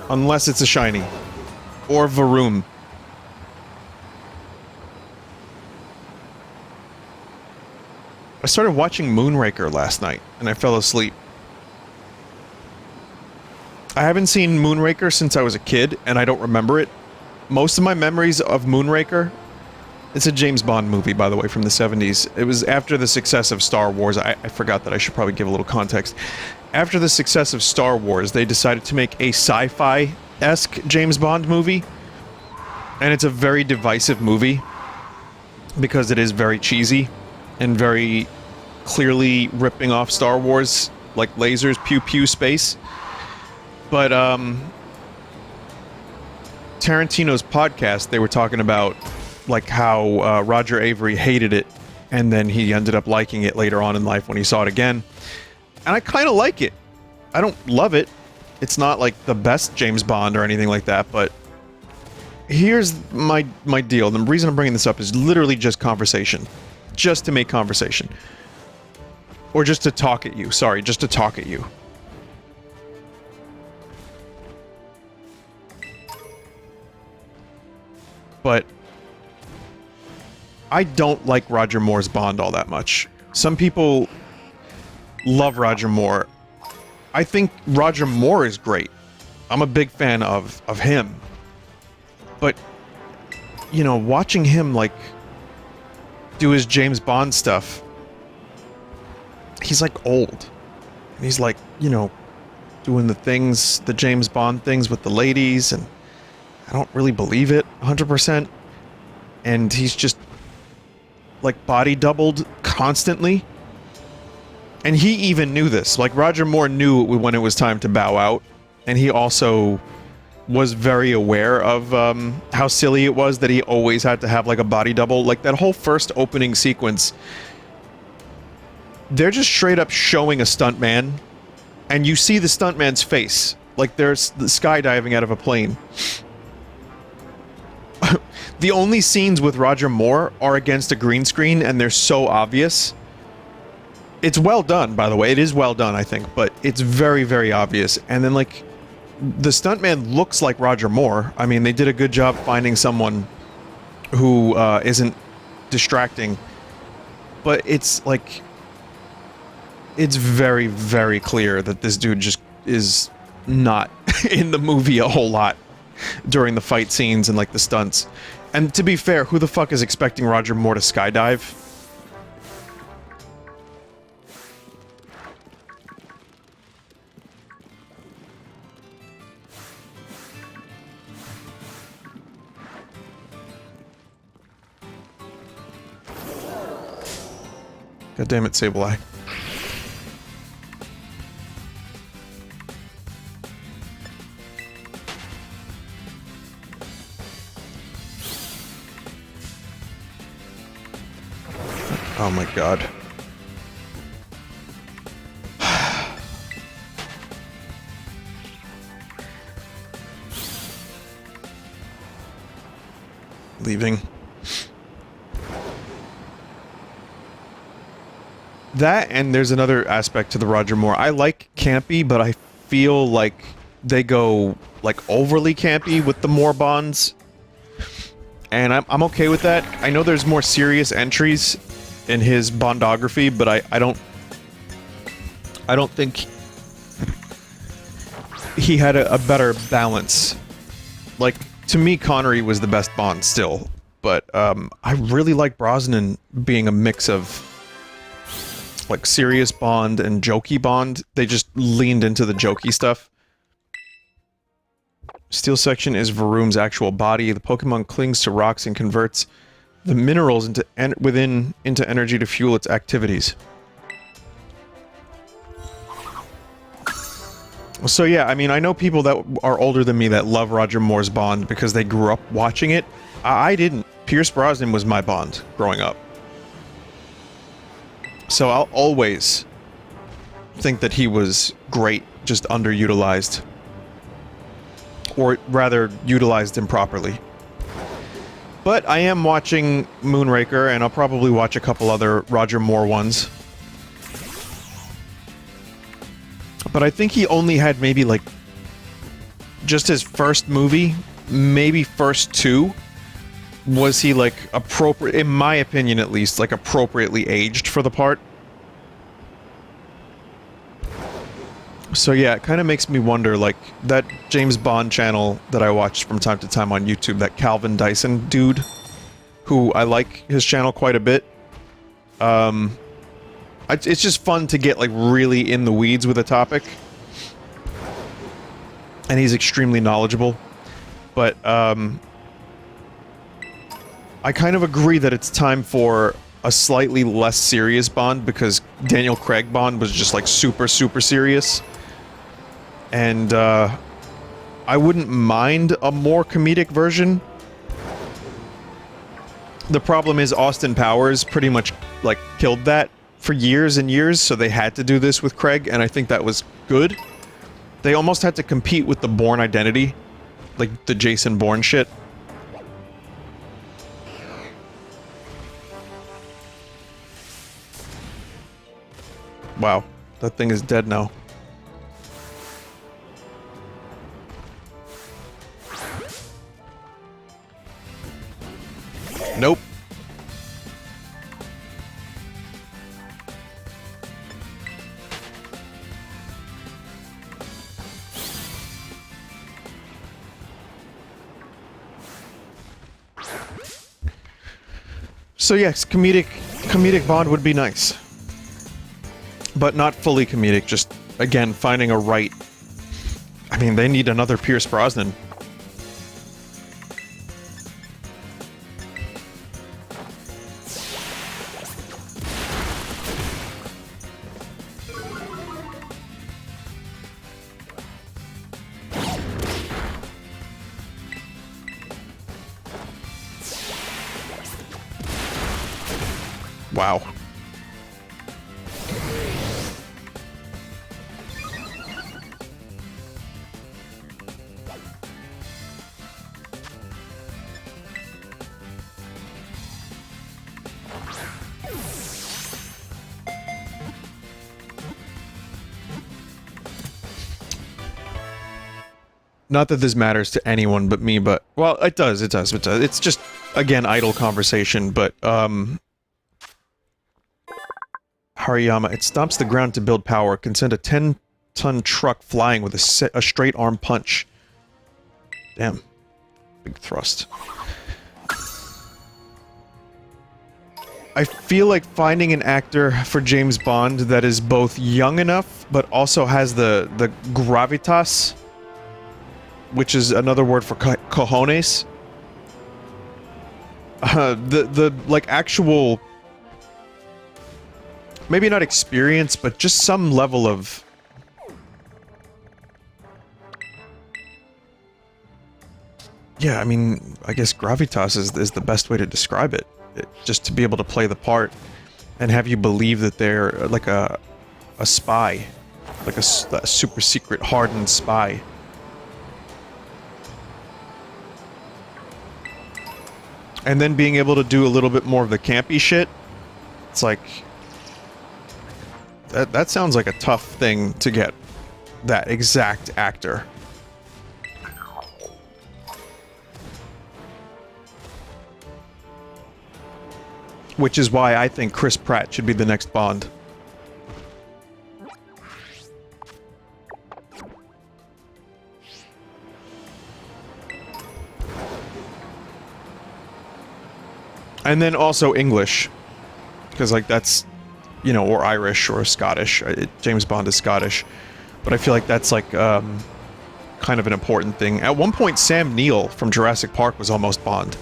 Unless it's a shiny. Or Varoom. I started watching Moonraker last night, and I fell asleep. I haven't seen Moonraker since I was a kid, and I don't remember it. Most of my memories of Moonraker... It's a James Bond movie, by the way, from the 70s. It was after the success of Star Wars. I forgot that I should probably give a little context. After the success of Star Wars, they decided to make a sci-fi-esque James Bond movie. And it's a very divisive movie. Because it is very cheesy. And very clearly ripping off Star Wars. Like lasers, pew-pew space. But, Tarantino's podcast, they were talking about, like, how, Roger Avery hated it, and then he ended up liking it later on in life when he saw it again. And I kind of like it. I don't love it. It's not, like, the best James Bond or anything like that, but here's my deal. The reason I'm bringing this up is literally just conversation. Just to make conversation. Or just to talk at you. Sorry, just to talk at you. But I don't like Roger Moore's Bond all that much. Some people love Roger Moore. I think Roger Moore is great. I'm a big fan of him. But, you know, watching him, like, do his James Bond stuff, he's, like, old. And he's, like, you know, doing the things, the James Bond things with the ladies, and I don't really believe it 100%. And he's just, like, body doubled constantly. And he even knew this. Like, Roger Moore knew when it was time to bow out. And he also was very aware of how silly it was that he always had to have, like, a body double. Like, that whole first opening sequence, they're just straight up showing a stuntman. And you see the stuntman's face. Like, there's the skydiving out of a plane. The only scenes with Roger Moore are against a green screen, and they're so obvious. It's well done, by the way. It is well done, I think, but it's very, very obvious. And then, like, the stuntman looks like Roger Moore. I mean, they did a good job finding someone who isn't distracting. But it's, like... It's very, very clear that this dude just is not in the movie a whole lot during the fight scenes and, like, the stunts. And to be fair, who the fuck is expecting Roger Moore to skydive? God damn it, Sableye. Oh my god. Leaving. That, and there's another aspect to the Roger Moore. I like campy, but I feel like they go, like, overly campy with the Moore Bonds. And I'm okay with that. I know there's more serious entries in his Bondography, but I don't think... he had a better balance. Like, to me, Connery was the best Bond still, but I really like Brosnan being a mix of like serious Bond and jokey Bond. They just leaned into the jokey stuff. Steel section is Varroom's actual body. The Pokemon clings to rocks and converts the minerals into energy to fuel its activities. So yeah, I mean, I know people that are older than me that love Roger Moore's Bond because they grew up watching it. I didn't. Pierce Brosnan was my Bond growing up. So I'll always think that he was great, just underutilized. Or rather, utilized improperly. But I am watching Moonraker, and I'll probably watch a couple other Roger Moore ones. But I think he only had maybe, like, just his first movie, maybe first two, was he, like, appropriate, in my opinion at least, like, appropriately aged for the part. So yeah, it kind of makes me wonder, like, that James Bond channel that I watched from time to time on YouTube, that Calvin Dyson dude, who I like his channel quite a bit. It's just fun to get, like, really in the weeds with a topic. And he's extremely knowledgeable. But, I kind of agree that it's time for a slightly less serious Bond, because Daniel Craig Bond was just, like, super, super serious. And, I wouldn't mind a more comedic version. The problem is Austin Powers pretty much, like, killed that for years and years, so they had to do this with Craig, and I think that was good. They almost had to compete with the Bourne identity. Like, the Jason Bourne shit. Wow, that thing is dead now. Nope. So yes, comedic Bond would be nice. But not fully comedic, just, again, finding a right... I mean, they need another Pierce Brosnan. Wow. Not that this matters to anyone but me, but... Well, it does, it does, it does. It's just, again, idle conversation, but, Hariyama, it stomps the ground to build power, can send a 10-ton truck flying with a straight-arm punch. Damn. Big thrust. I feel like finding an actor for James Bond that is both young enough, but also has the gravitas, which is another word for cojones. Like, actual... Maybe not experience, but just some level of... Yeah, I mean, I guess gravitas is the best way to describe it. Just to be able to play the part and have you believe that they're like a spy. Like a super secret, hardened spy. And then being able to do a little bit more of the campy shit. It's like... That sounds like a tough thing to get that exact actor. Which is why I think Chris Pratt should be the next Bond. And then also English. Because, like, that's, you know, or Irish or Scottish. James Bond is Scottish. But I feel like that's, like, kind of an important thing. At one point, Sam Neill from Jurassic Park was almost Bond.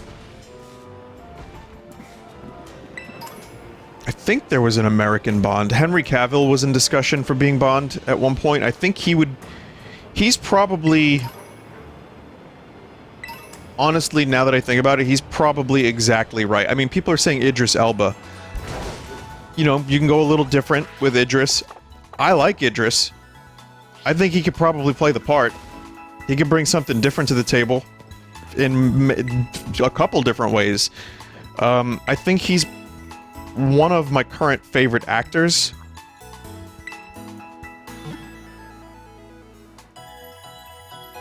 I think there was an American Bond. Henry Cavill was in discussion for being Bond at one point. I think he would... He's probably... Honestly, now that I think about it, he's probably exactly right. I mean, people are saying Idris Elba. You know, you can go a little different with Idris. I like Idris. I think he could probably play the part. He could bring something different to the table in a couple different ways. I think he's one of my current favorite actors.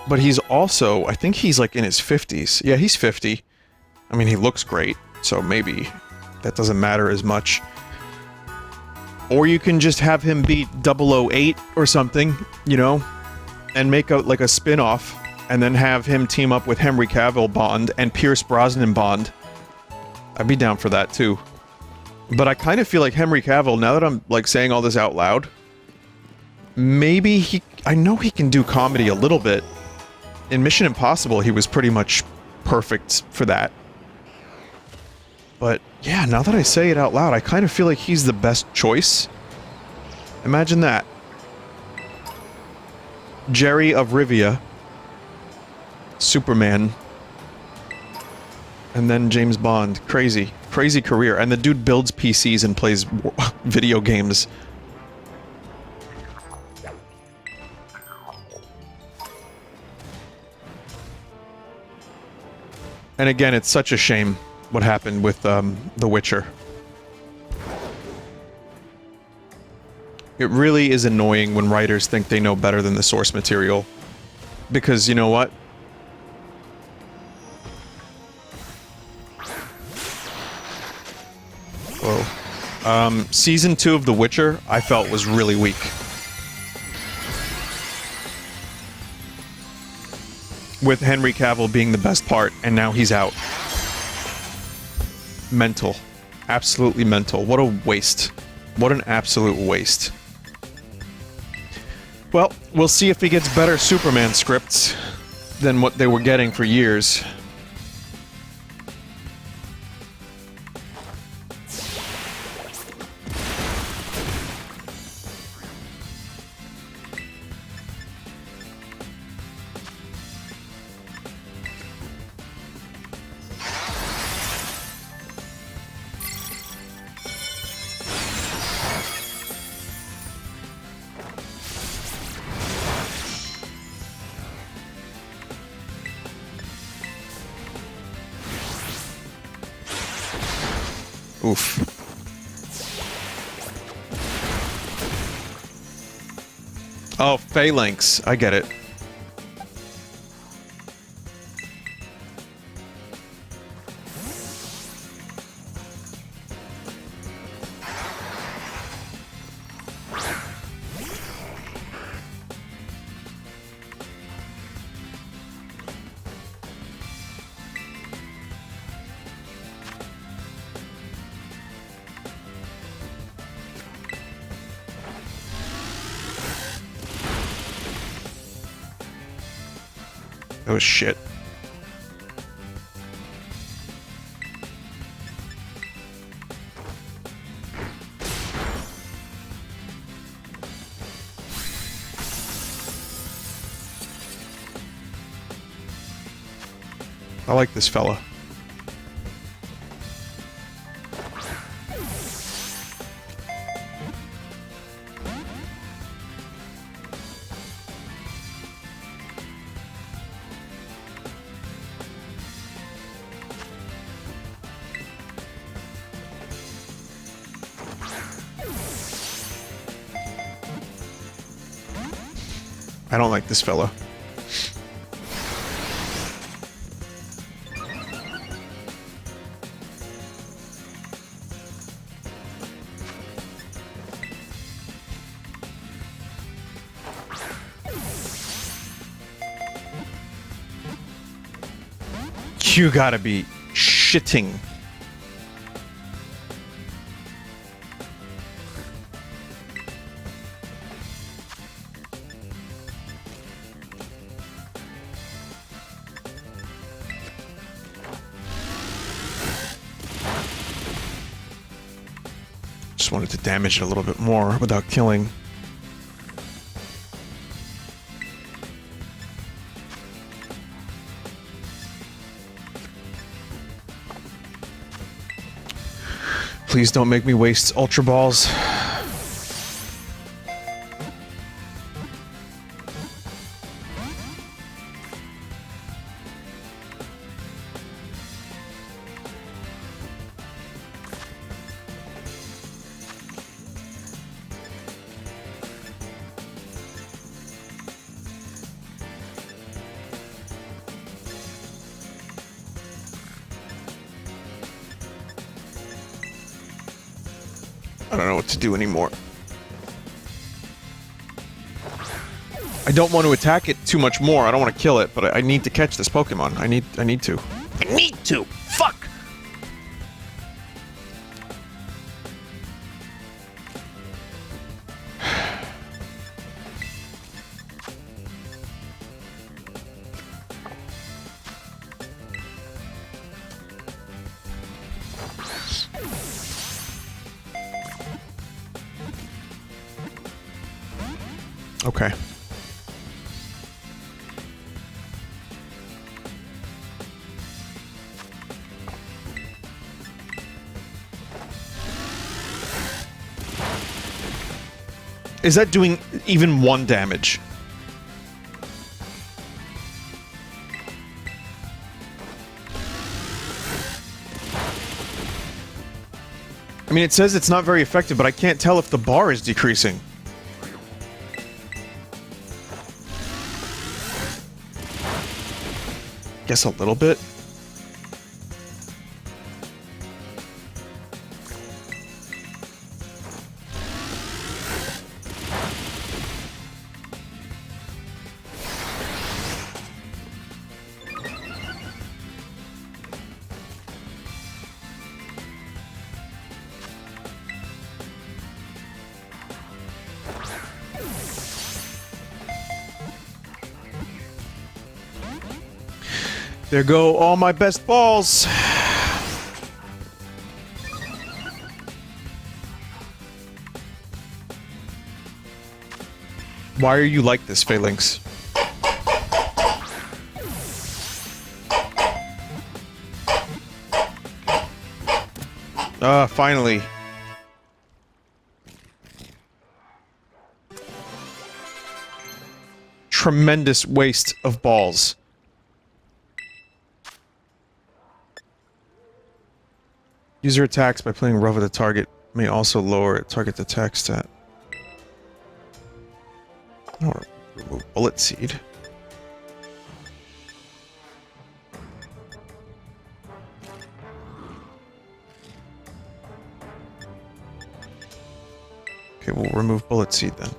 But he's also, I think he's like in his 50s. Yeah, he's 50. I mean, he looks great, so maybe that doesn't matter as much. Or you can just have him beat 008 or something, you know, and make like a spin-off, and then have him team up with Henry Cavill Bond and Pierce Brosnan Bond. I'd be down for that too. But I kind of feel like Henry Cavill, now that I'm like saying all this out loud, maybe he... I know he can do comedy a little bit. In Mission Impossible, he was pretty much perfect for that. But yeah, now that I say it out loud, I kind of feel like he's the best choice. Imagine that. Jerry of Rivia. Superman. And then James Bond. Crazy. Crazy career. And the dude builds PCs and plays video games. And again, it's such a shame what happened with The Witcher. It really is annoying when writers think they know better than the source material. Because, you know what? Whoa. Season 2 of The Witcher, I felt was really weak. With Henry Cavill being the best part, and now he's out. Mental. Absolutely mental. What a waste. What an absolute waste. Well, we'll see if he gets better Superman scripts than what they were getting for years. Oof. Oh, phalanx. I get it. Oh shit. I like this fella. I don't like this fella. You gotta be shitting. just wanted to damage it a little bit more without killing. Please don't make me waste Ultra Balls. I don't know what to do anymore. I don't want to attack it too much more. I don't want to kill it, but I need to catch this Pokemon. I need to. I need to! Fuck! Okay. Is that doing even 1 damage? I mean, it says it's not very effective, but I can't tell if the bar is decreasing. Guess a little bit. There go all my best balls. Why are you like this, Phalanx? Finally. Tremendous waste of balls. User attacks by playing rough at the target may also lower a target's attack stat. I want to remove Bullet Seed. Okay, we'll remove Bullet Seed then.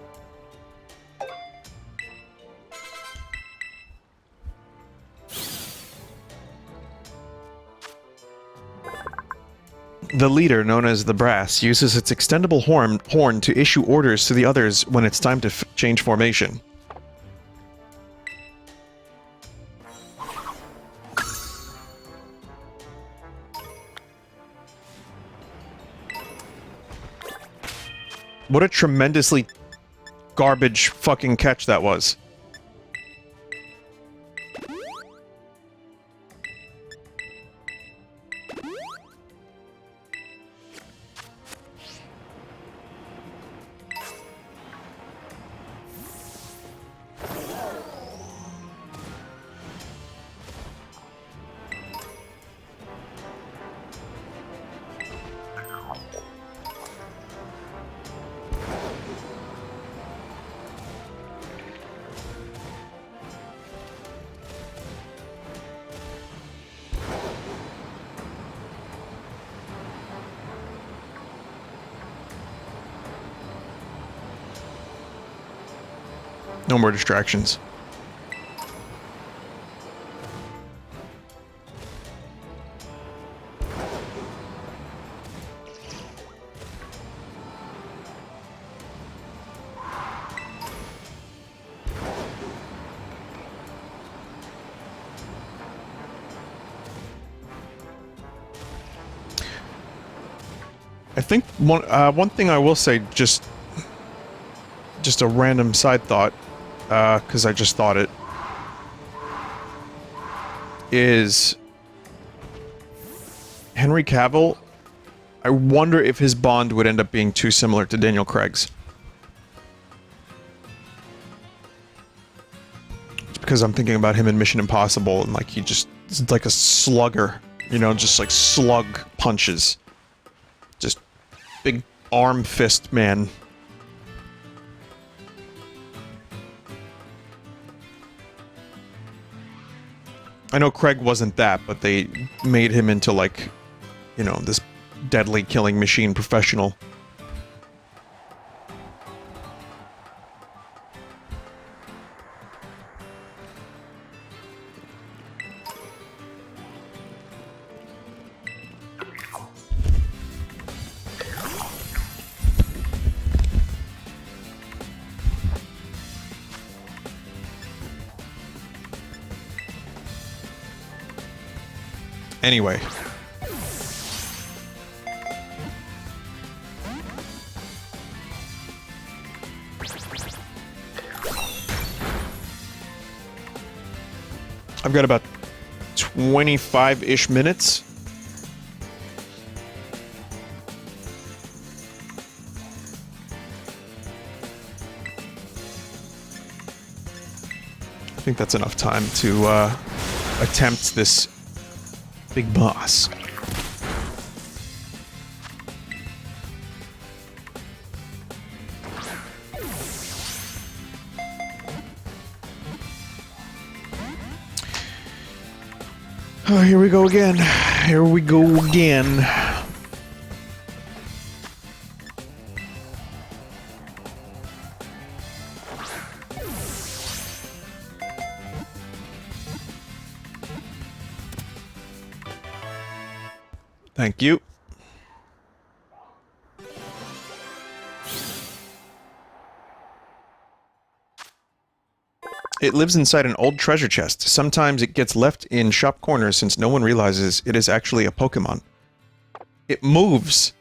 The leader, known as the Brass, uses its extendable horn to issue orders to the others when it's time to change formation. What a tremendously garbage fucking catch that was. No more distractions. I think one thing I will say, just a random side thought, because I just thought it, is Henry Cavill, I wonder if his Bond would end up being too similar to Daniel Craig's. It's because I'm thinking about him in Mission Impossible, and like he's like a slugger, you know, just like slug punches. Just big arm fist man. I know Craig wasn't that, but they made him into like, you know, this deadly killing machine professional. Anyway. I've got about 25-ish minutes. I think that's enough time to attempt this big boss. Oh, here we go again. Here we go again. Thank you. It lives inside an old treasure chest. Sometimes it gets left in shop corners since no one realizes it is actually a Pokémon. It moves.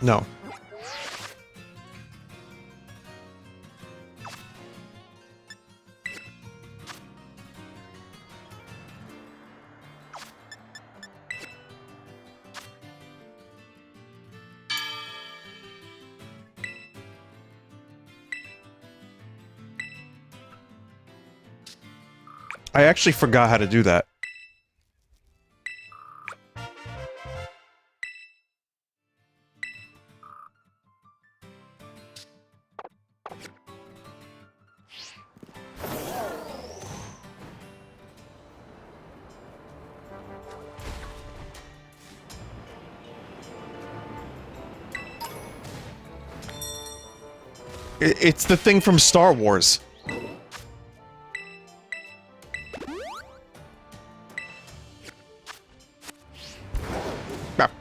No. I actually forgot how to do that. It's the thing from Star Wars. Bap.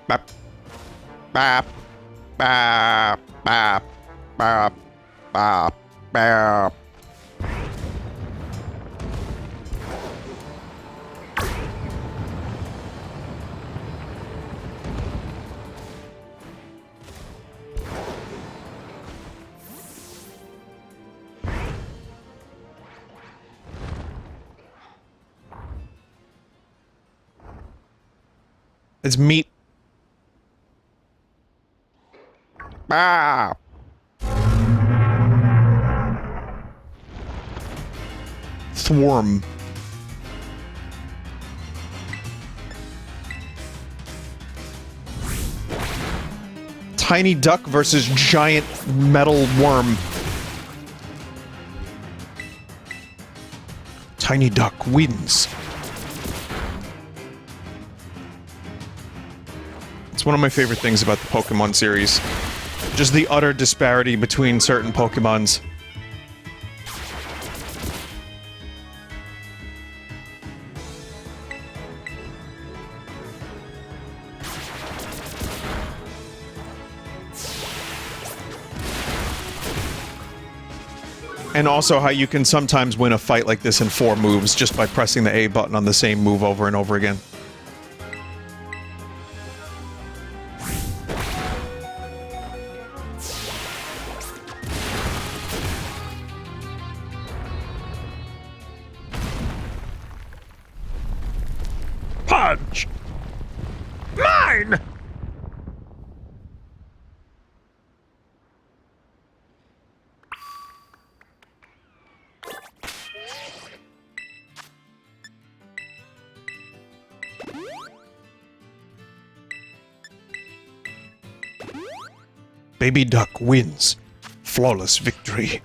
Bap. Bap. Bap. Bap. Bap. Bap. Bap. It's meat. Ah. Thworm. Tiny duck versus giant metal worm. Tiny duck wins. It's one of my favorite things about the Pokémon series. Just the utter disparity between certain Pokémons. And also how you can sometimes win a fight like this in 4 moves just by pressing the A button on the same move over and over again. Punch! Mine! Baby Duck wins. Flawless victory.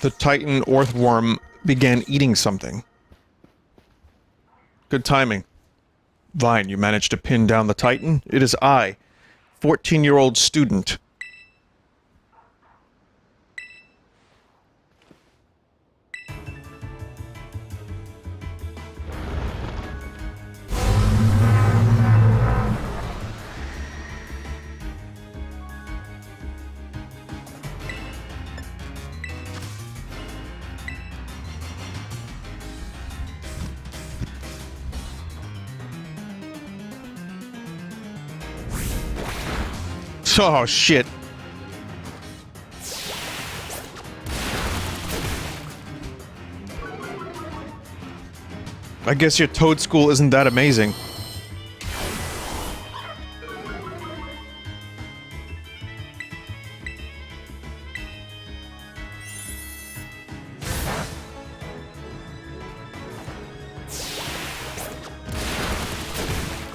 The Titan Orthworm began eating something. Good timing. Vine, you managed to pin down the Titan? It is I, 14-year-old student. Oh, shit. I guess your Toad School isn't that amazing.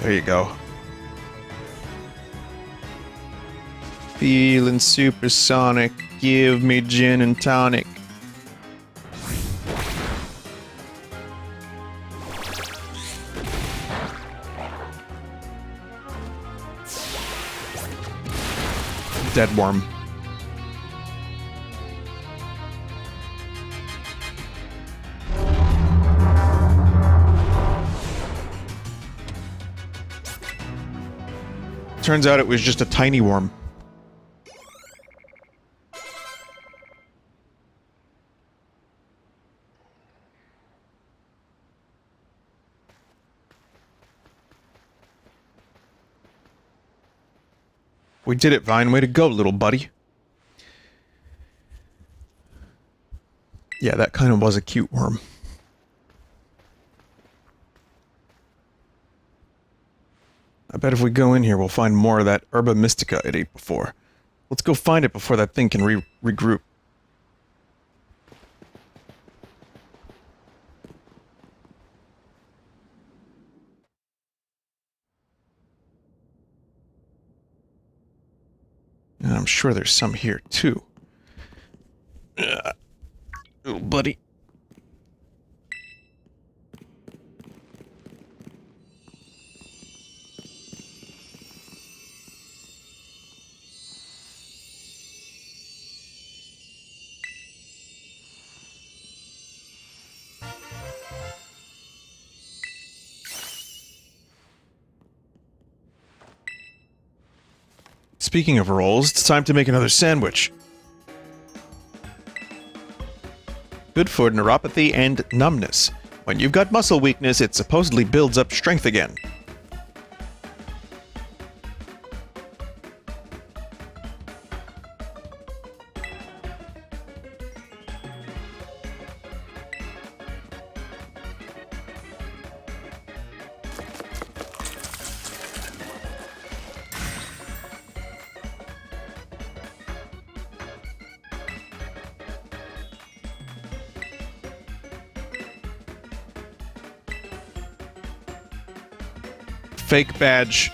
There you go. Feeling supersonic, give me gin and tonic. Dead worm. Turns out it was just a tiny worm. We did it, Vine. Way to go, little buddy. Yeah, that kind of was a cute worm. I bet if we go in here, we'll find more of that Herba Mystica it ate before. Let's go find it before that thing can regroup. And I'm sure there's some here, too. Little buddy. Speaking of rolls, it's time to make another sandwich. Good for neuropathy and numbness. When you've got muscle weakness, it supposedly builds up strength again. Fake badge.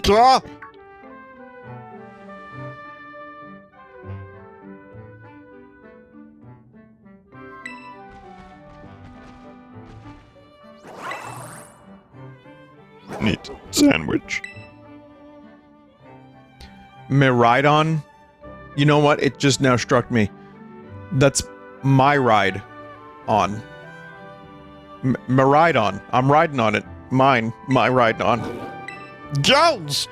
God. Neat sandwich. Miraidon? You know what? It just now struck me. That's my ride on. Miraidon. I'm riding on it. Mine. My ride on. Jones!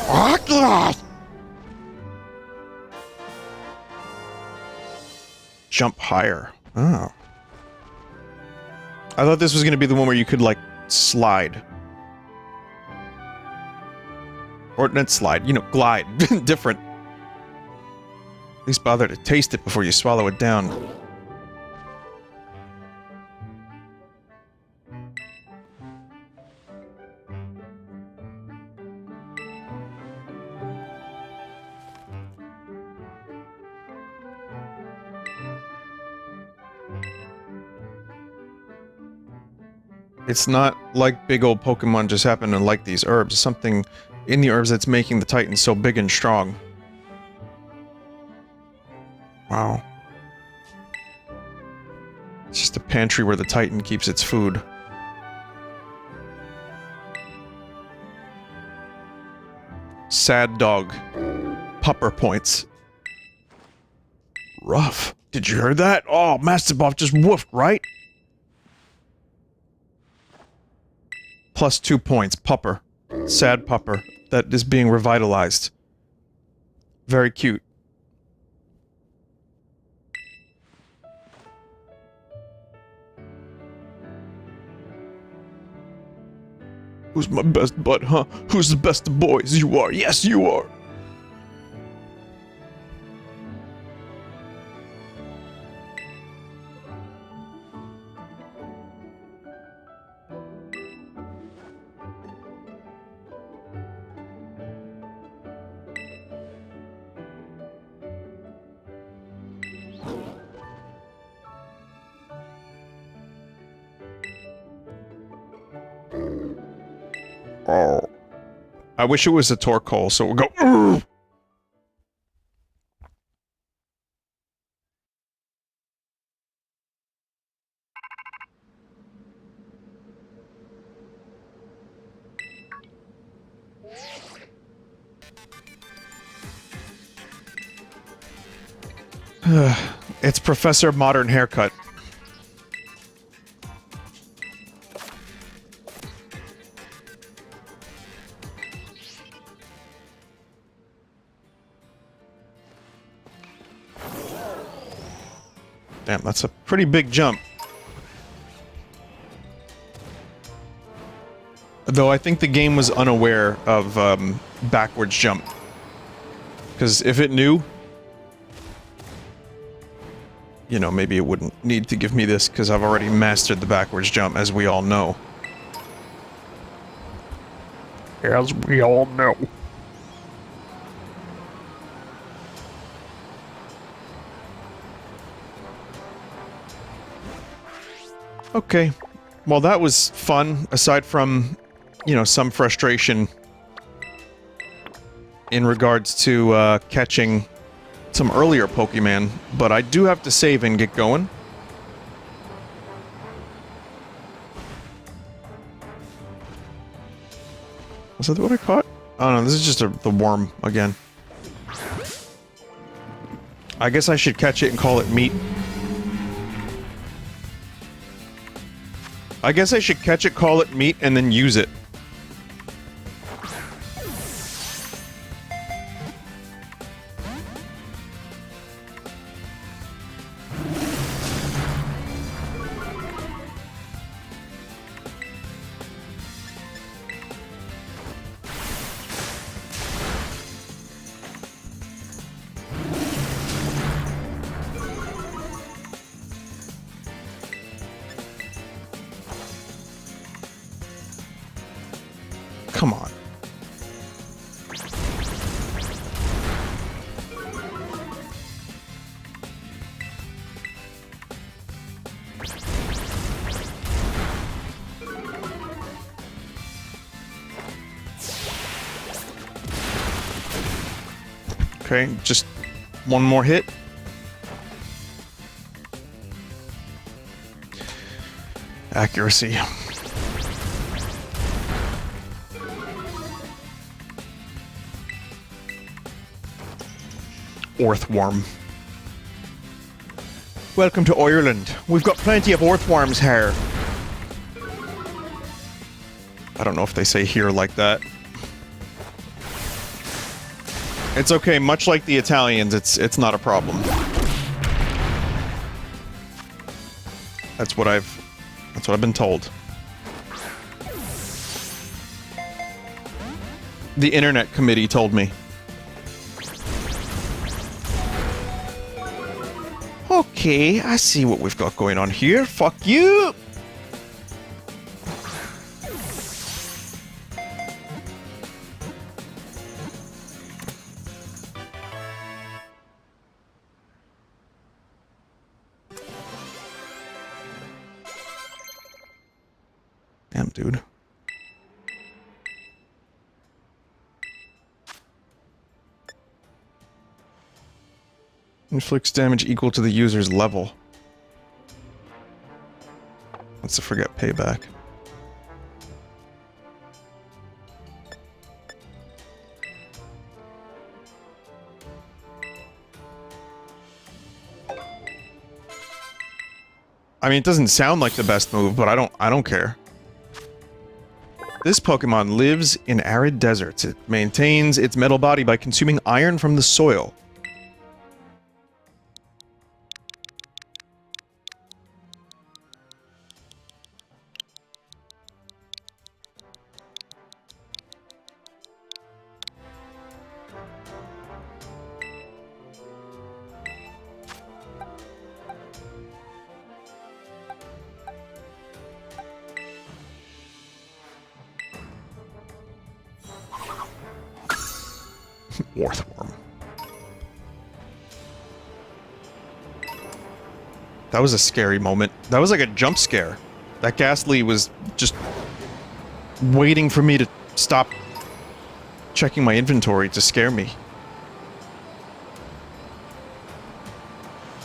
Oh, God. Jump higher. Oh. I thought this was gonna be the one where you could, like, slide. Or not slide, you know, glide. Different. At least bother to taste it before you swallow it down. It's not like big old Pokemon just happen to like these herbs. It's something in the herbs that's making the Titan so big and strong. Wow. It's just a pantry where the Titan keeps its food. Sad dog. Pupper points. Rough. Did you hear that? Oh, Mastibuff just woofed, right? Plus 2 points. Pupper. Sad pupper. That is being revitalized. Very cute. Who's my best bud, huh? Who's the best of boys? You are. Yes, you are. Oh. I wish it was a Torkoal, so we'll go. Urgh! It's Professor Modern Haircut. Damn, that's a pretty big jump. Though I think the game was unaware of backwards jump. Because if it knew, you know, maybe it wouldn't need to give me this, because I've already mastered the backwards jump, as we all know. As we all know. Okay. Well, that was fun, aside from, you know, some frustration in regards to catching some earlier Pokemon, but I do have to save and get going. Was that what I caught? Oh no, this is just the worm again. I guess I should catch it and call it meat. I guess I should catch it, call it meat, and then use it. Come on. Okay, just one more hit. Accuracy. Earthworm. Welcome to Ireland. We've got plenty of earthworms here. I don't know if they say here like that. It's okay, much like the Italians, it's not a problem. That's what I've been told. The Internet Committee told me. Okay, I see what we've got going on here. Fuck you! Damn, dude. Inflicts damage equal to the user's level. Let's forget payback. I mean, it doesn't sound like the best move, but I don't care. This Pokemon lives in arid deserts. It maintains its metal body by consuming iron from the soil. Earthworm. That was a scary moment. That was like a jump scare. That Ghastly was just waiting for me to stop checking my inventory to scare me.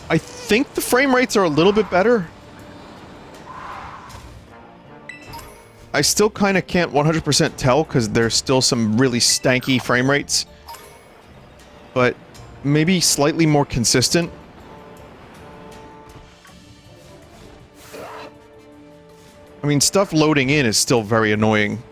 I think the frame rates are a little bit better. I still kind of can't 100% tell because there's still some really stanky frame rates. But maybe slightly more consistent. I mean, stuff loading in is still very annoying.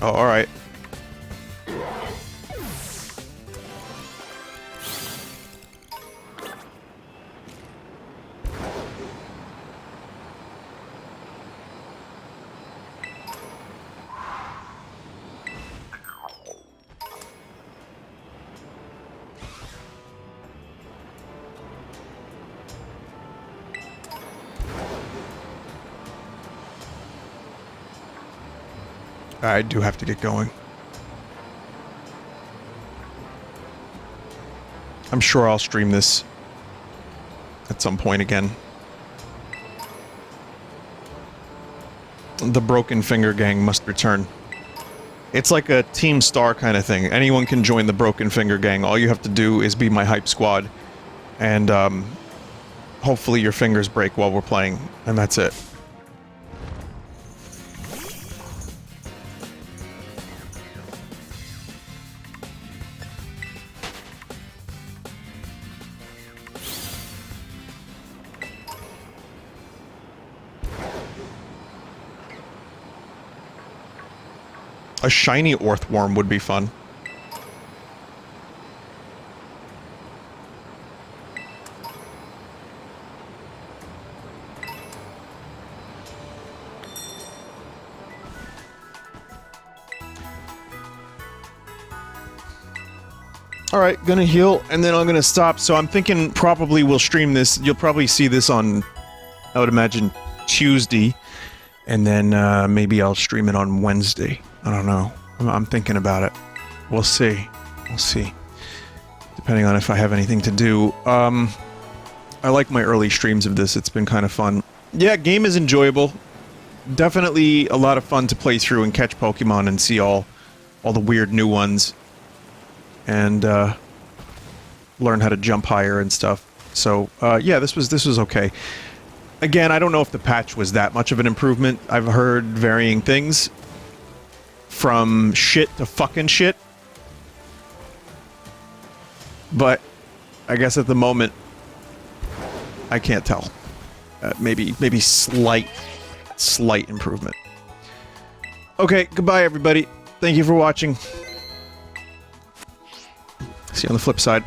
Oh, alright. I do have to get going. I'm sure I'll stream this at some point again. The Broken Finger Gang must return. It's like a Team Star kind of thing. Anyone can join the Broken Finger Gang. All you have to do is be my hype squad. And, hopefully your fingers break while we're playing. And that's it. A shiny Earthworm would be fun. Alright, gonna heal, and then I'm gonna stop. So I'm thinking probably we'll stream this. You'll probably see this on, I would imagine, Tuesday. And then maybe I'll stream it on Wednesday. I don't know. I'm thinking about it. We'll see. We'll see. Depending on if I have anything to do. I like my early streams of this. It's been kind of fun. Yeah, game is enjoyable. Definitely a lot of fun to play through and catch Pokemon and see all the weird new ones. And learn how to jump higher and stuff. So yeah, this was okay. Again, I don't know if the patch was that much of an improvement. I've heard varying things. From shit to fucking shit. But I guess at the moment, I can't tell. Maybe slight improvement. Okay, goodbye everybody. Thank you for watching. See you on the flip side.